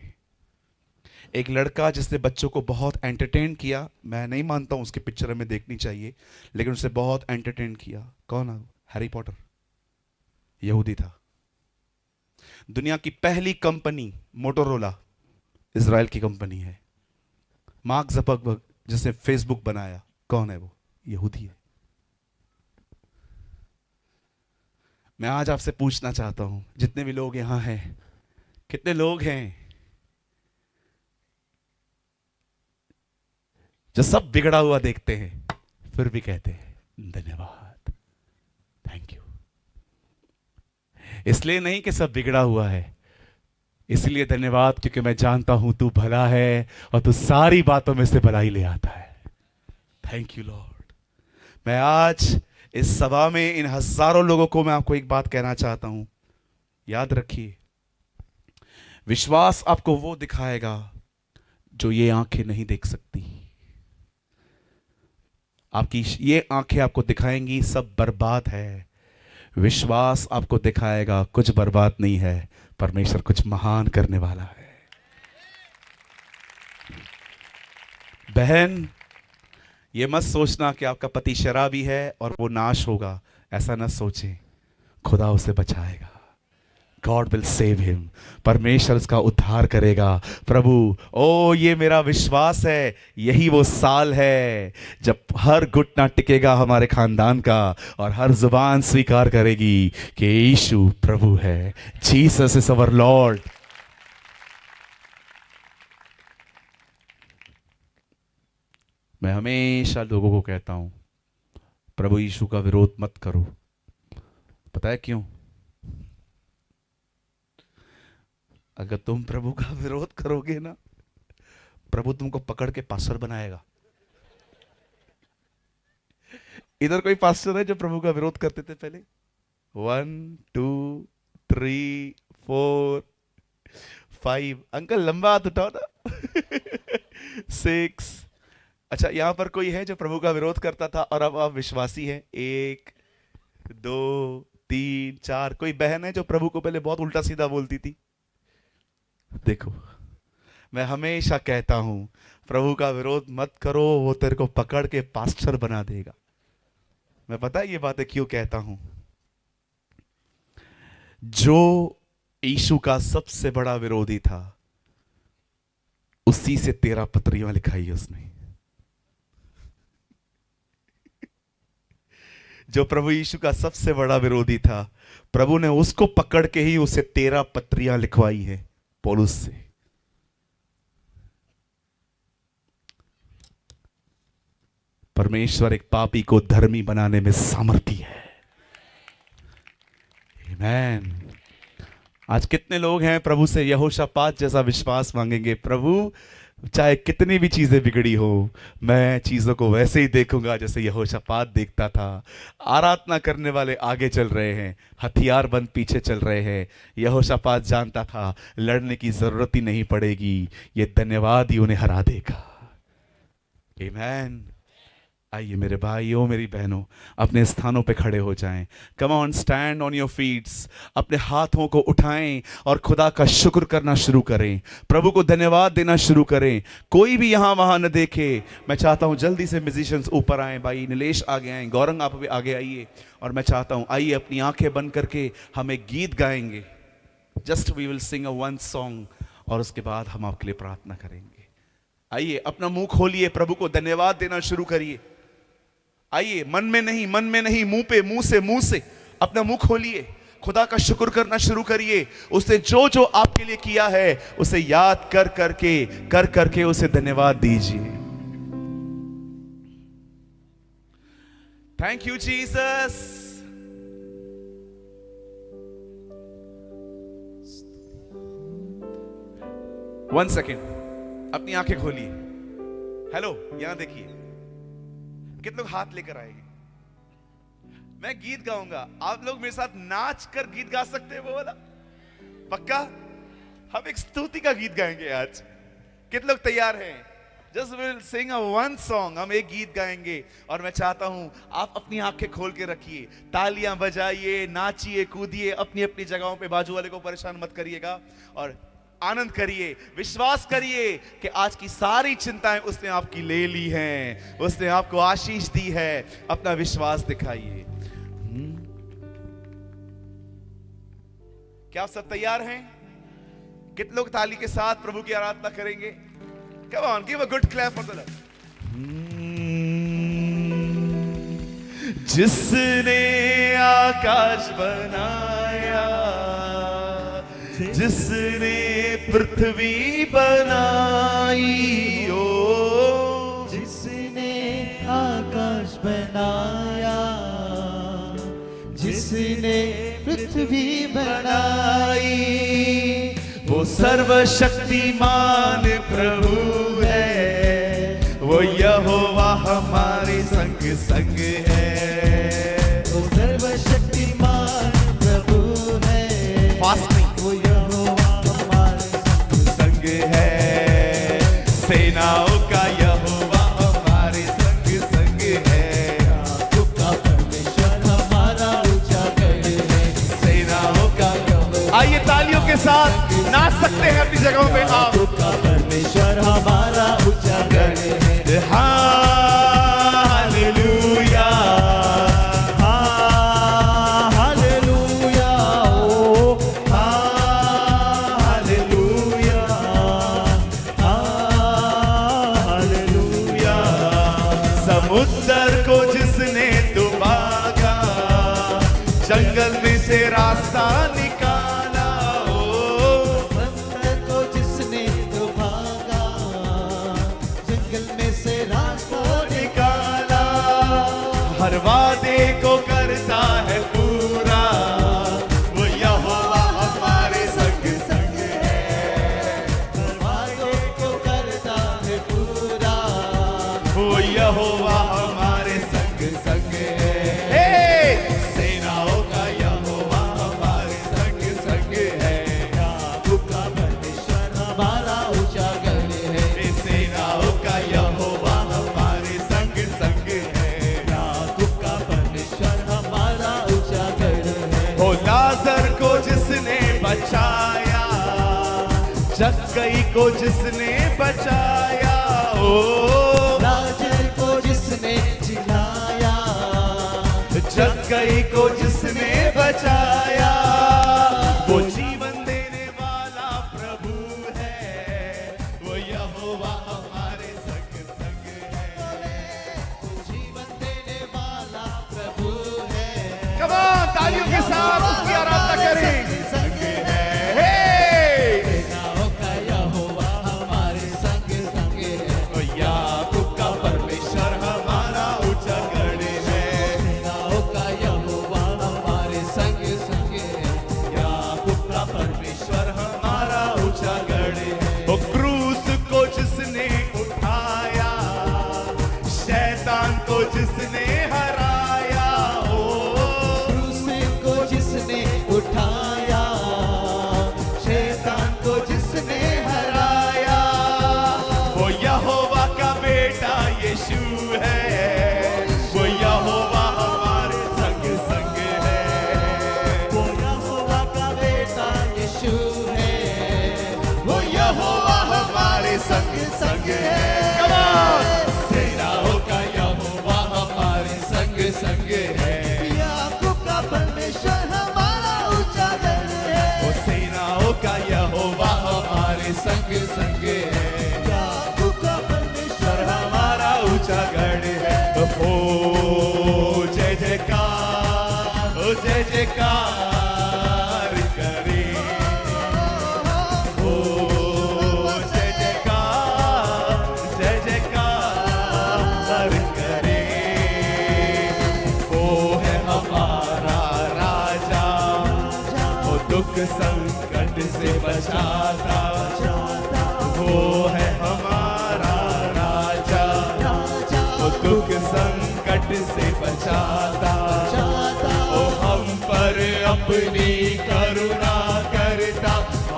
एक लड़का जिसने बच्चों को बहुत एंटरटेन किया, मैं नहीं मानता हूं उसकी पिक्चर हमें देखनी चाहिए, लेकिन उसे बहुत एंटरटेन किया। कौन है? Harry Potter. यहूदी था। दुनिया की पहली कंपनी मोटोरोला इजराइल की कंपनी है। मार्क ज़करबर्ग जिसने फेसबुक बनाया, कौन है वो? यहूदी है। मैं आज आपसे पूछना चाहता हूं, जितने भी लोग यहां हैं, कितने लोग हैं जो सब बिगड़ा हुआ देखते हैं फिर भी कहते हैं धन्यवाद, थैंक यू? इसलिए नहीं कि सब बिगड़ा हुआ है, इसलिए धन्यवाद क्योंकि मैं जानता हूं तू भला है और तू सारी बातों में से भलाई ले आता है। Thank you Lord. मैं आज इस सभा में इन हजारों लोगों को मैं आपको एक बात कहना चाहता हूं, याद रखिए, विश्वास आपको वो दिखाएगा जो ये आंखें नहीं देख सकती। आपकी ये आंखें आपको दिखाएंगी सब बर्बाद है, विश्वास आपको दिखाएगा कुछ बर्बाद नहीं है, परमेश्वर कुछ महान करने वाला है। बहन, ये मत सोचना कि आपका पति शराबी है और वो नाश होगा, ऐसा न सोचें। खुदा उसे बचाएगा। God will save him. परमेश्वर उसका उद्धार करेगा। प्रभु, ओ ये मेरा विश्वास है, यही वो साल है जब हर घुटना टिकेगा हमारे खानदान का और हर जुबान स्वीकार करेगी कि यीशु प्रभु है। Jesus is our Lord. मैं हमेशा लोगों को कहता हूं, प्रभु यीशु का विरोध मत करो। पता है क्यों? अगर तुम प्रभु का विरोध करोगे ना, प्रभु तुमको पकड़ के पास्टर बनाएगा। इधर कोई पास्टर है जो प्रभु का विरोध करते थे पहले? 1 2 3 4 5, अंकल लंबा हाथ उठाओ ना। 6। अच्छा, यहां पर कोई है जो प्रभु का विरोध करता था और अब आप विश्वासी हैं? 1 2 3 4। कोई बहन है जो प्रभु को पहले बहुत उल्टा सीधा बोलती थी? देखो, मैं हमेशा कहता हूं, प्रभु का विरोध मत करो, वो तेरे को पकड़ के पास्टर बना देगा। मैं पता है ये बातें क्यों कहता हूं? जो यीशु का सबसे बड़ा विरोधी था, उसी से 13 पत्रियां लिखाई है उसने। जो प्रभु यीशु का सबसे बड़ा विरोधी था, प्रभु ने उसको पकड़ के ही उसे 13 पत्रियां लिखवाई है पौलुस से। परमेश्वर एक पापी को धर्मी बनाने में सामर्थी है। आमेन। आज कितने लोग हैं प्रभु से यहोशापात जैसा विश्वास मांगेंगे, प्रभु चाहे कितनी भी चीजें बिगड़ी हो, मैं चीजों को वैसे ही देखूंगा जैसे यहोशापात देखता था। आराधना करने वाले आगे चल रहे हैं, हथियार बंद पीछे चल रहे हैं। यहोशापात जानता था लड़ने की जरूरत ही नहीं पड़ेगी, ये धन्यवाद ही उन्हें हरा देगा। आमीन। आइए मेरे भाइयों मेरी बहनों, अपने स्थानों पे खड़े हो जाएं। Come on, stand on your feets. अपने हाथों को उठाएं और खुदा का शुक्र करना शुरू करें, प्रभु को धन्यवाद देना शुरू करें। कोई भी यहाँ वहाँ न देखे। मैं चाहता हूँ जल्दी से म्यूजिशियंस ऊपर आएं। भाई नीलेश आगे आएं, गौरंग आप भी आगे आइए। और मैं चाहता हूँ आइए अपनी आंखें बंद करके हम एक गीत गाएंगे। Just we will sing a one song और उसके बाद हम आपके लिए प्रार्थना करेंगे। आइए अपना मुंह खोलिए, प्रभु को धन्यवाद देना शुरू करिए। आइए, मन में नहीं, मुंह से अपना मुंह खोलिए, खुदा का शुक्र करना शुरू करिए। उसने जो जो आपके लिए किया है उसे याद कर करके उसे धन्यवाद दीजिए। Thank you Jesus. One second, अपनी आंखें खोलिए। हेलो, यहां देखिए, कितने लोग हाथ लेकर आएंगे? मैं गीत गाऊंगा, आप लोग मेरे साथ नाच कर गीत गा सकते हैं वो वाला? पक्का? हम एक स्तुति का गीत गाएंगे आज। कितने लोग तैयार हैं? Just will sing a one song. हम एक गीत गाएंगे और मैं चाहता हूं आप अपनी आंखें खोल के रखिए, तालियां बजाइए, नाचिए, कूदिए, अपनी अपनी जगहों पे। बाजू वाले को परेशान मत करिएगा और आनंद करिए, विश्वास करिए कि आज की सारी चिंताएं उसने आपकी ले ली हैं, उसने आपको आशीष दी है। अपना विश्वास दिखाइए। क्या आप सब तैयार हैं? कितने लोग ताली के साथ प्रभु की आराधना करेंगे? Come on, give a good clap for the Lord. जिसने आकाश बनाया, जिसने पृथ्वी बनाई, ओ जिसने आकाश बनाया, जिसने पृथ्वी बनाई, वो सर्वशक्तिमान प्रभु है, वो यहोवा हमारे संग संग है। वो सर्वशक्तिमान प्रभु है, फास्टिंग, वो यहोवा हमारे संग है। सेनाओं का यहोवा हमारे संग संग है। याकूब का परमेश्वर हमारा उजागर है। सेनाओं का यहोवा। आइए तालियों के साथ नाच सकते हैं अपनी जगहों पे। आप याकूब का परमेश्वर हमारा उजागर है। हालेलुया, हालेलुया, ओ हालेलुया, हालेलुया। समुद्र को जिसने डुबागा, जंगल में से रास्ता निकाला, ओ समुद्र को जिसने डुबागा, जंगल में से रास्ता निकाला। हर वादे को करता है पूरा, वो यहोवा हमारे संग संग है। हर वादे को करता है पूरा, वो यहोवा हमारे संग संग है। सेनाओं का यहोवा हमारे संग संग है। याकूब का परमेश्वर हमारा उजागर है। सेनाओं का यहोवा हमारे संग संग है। याकूब का परमेश्वर हमारा उजागर है। हो लाजर को जिसने बचाया, जक्कई को जिसने बचाया, ओ लाजर को जिसने जिलाया, जक्कई को जिसने बचाया, वो जीवन देने वाला प्रभु है, वो यहोवा हमारे संग संग है। जीवन देने वाला प्रभु है। कम ऑन, तालियों के साथ उसकी आराधना करें। संग है। हे! सेनाओं का यहोवा हमारे संग संग है। या संग संग है। Come on! सेनाओं का यहोवा हमारे संग संग है। याकूब का परमेश्वर हमारा ऊंचा गढ़ है। ओ सेनाओं का यहोवा हमारे संग संग है। याकूब का परमेश्वर सर हमारा ऊंचा गढ़ है। ओ जय जयकार, ओ जय जयकार करे। ओ जय जयकार करे। वो है हमारा राजा, वो दुख संकट से बचाता। वो है हमारा राजा, वो दुख संकट से बचाता। वो हम पर अपनी करुणा करता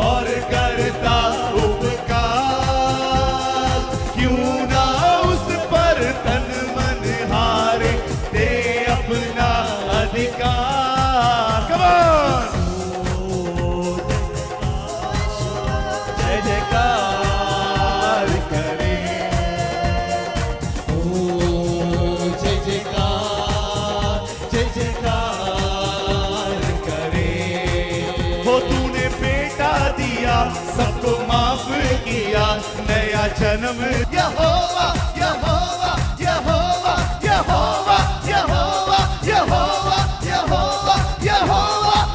और करता उपकार। क्यों ना उस पर तन मन हारे, दे अपना अधिकार। Come on! जय जयकार करे। ओ जय जयकार, जय जयकार करे। हो तूने बेटा दिया, सबको माफ किया, नया जन्म। यहोवा यहोवा यहोवा यहोवा यहोवा यहोवा यहोवा यहोवा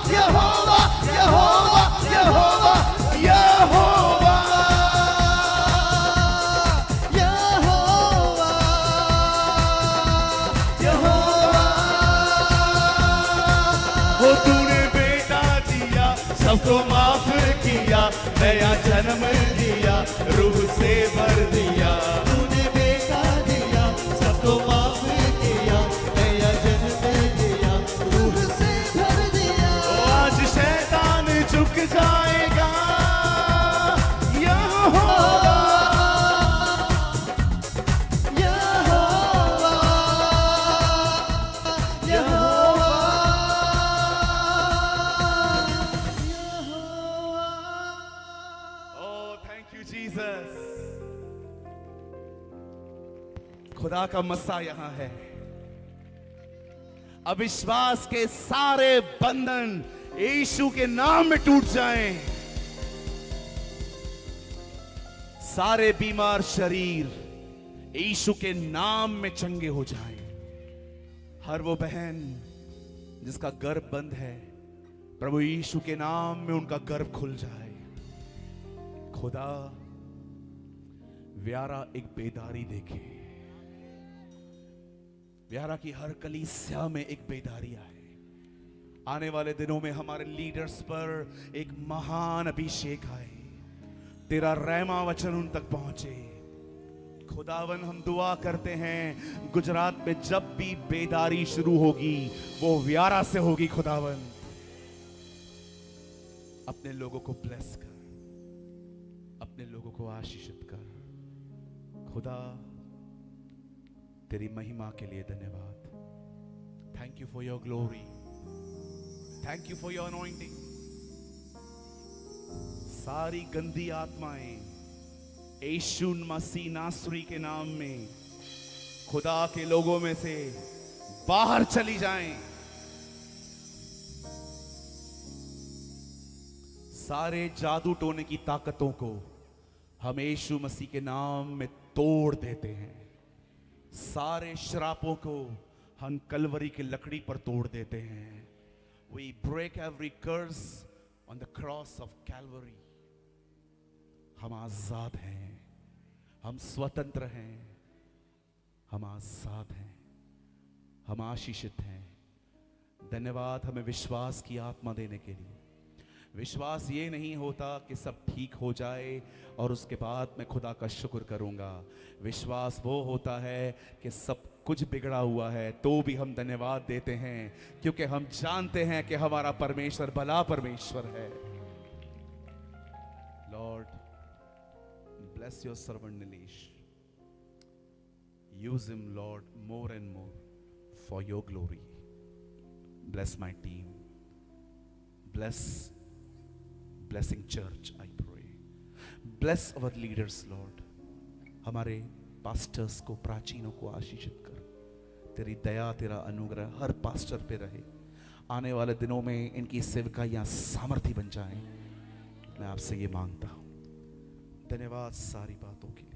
यहोवा यहोवा यहोवा यहोवा। हो तूने बेटा दिया, सबको माफ किया, नया जन्म दिया, रूह से भर दिया। तूने बेटा दिया, सबको माफ किया, नया जन्म दिया, रूह से भर दिया। ओ आज शैतान झुक जाएगा। यहोवा यहोवा यहोवा Oh, thank you, Jesus. खुदा का मस्सा यहां है। अविश्वास के सारे बंधन यीशु के नाम में टूट जाएं। सारे बीमार शरीर यीशु के नाम में चंगे हो जाएं। हर वो बहन जिसका गर्भ बंद है, प्रभु यीशु के नाम में उनका गर्भ खुल जाए। खुदा व्यारा एक बेदारी देखे। व्यारा की हर कलीसिया में एक बेदारी आए। आने वाले दिनों में हमारे लीडर्स पर एक महान अभिषेक आए। तेरा रहमा वचन उन तक पहुंचे। खुदावन हम दुआ करते हैं, गुजरात में जब भी बेदारी शुरू होगी वो व्यारा से होगी। खुदावन अपने लोगों को ब्लेस कर, अपने लोगों को आशीषित कर। खुदा तेरी महिमा के लिए धन्यवाद। Thank you for your glory, thank you for your anointing. सारी गंदी आत्माएं यीशु मसीह नासरी के नाम में खुदा के लोगों में से बाहर चली जाएं। सारे जादू टोने की ताकतों को हम यीशु मसीह के नाम में तोड़ देते हैं। सारे श्रापों को हम कलवरी की लकड़ी पर तोड़ देते हैं। We break every curse on the cross of Calvary. हम आजाद हैं, हम स्वतंत्र हैं, हम आजाद हैं, हम आशीषित हैं। धन्यवाद हमें विश्वास की आत्मा देने के लिए। विश्वास ये नहीं होता कि सब ठीक हो जाए और उसके बाद मैं खुदा का शुक्र करूंगा। विश्वास वो होता है कि सब कुछ बिगड़ा हुआ है तो भी हम धन्यवाद देते हैं, क्योंकि हम जानते हैं कि हमारा परमेश्वर भला परमेश्वर है। Lord, bless your servant Nilesh. Use him Lord more and more for your glory. Bless my team. Blessing church, I pray. Bless our leaders, Lord. हमारे पास्टर्स को, प्राचीनों को आशीषित कर। तेरी दया, तेरा अनुग्रह हर पास्टर पे रहे। आने वाले दिनों में इनकी सेवकाइयां सामर्थी बन जाएं, मैं आपसे ये मांगता हूं। धन्यवाद सारी बातों की।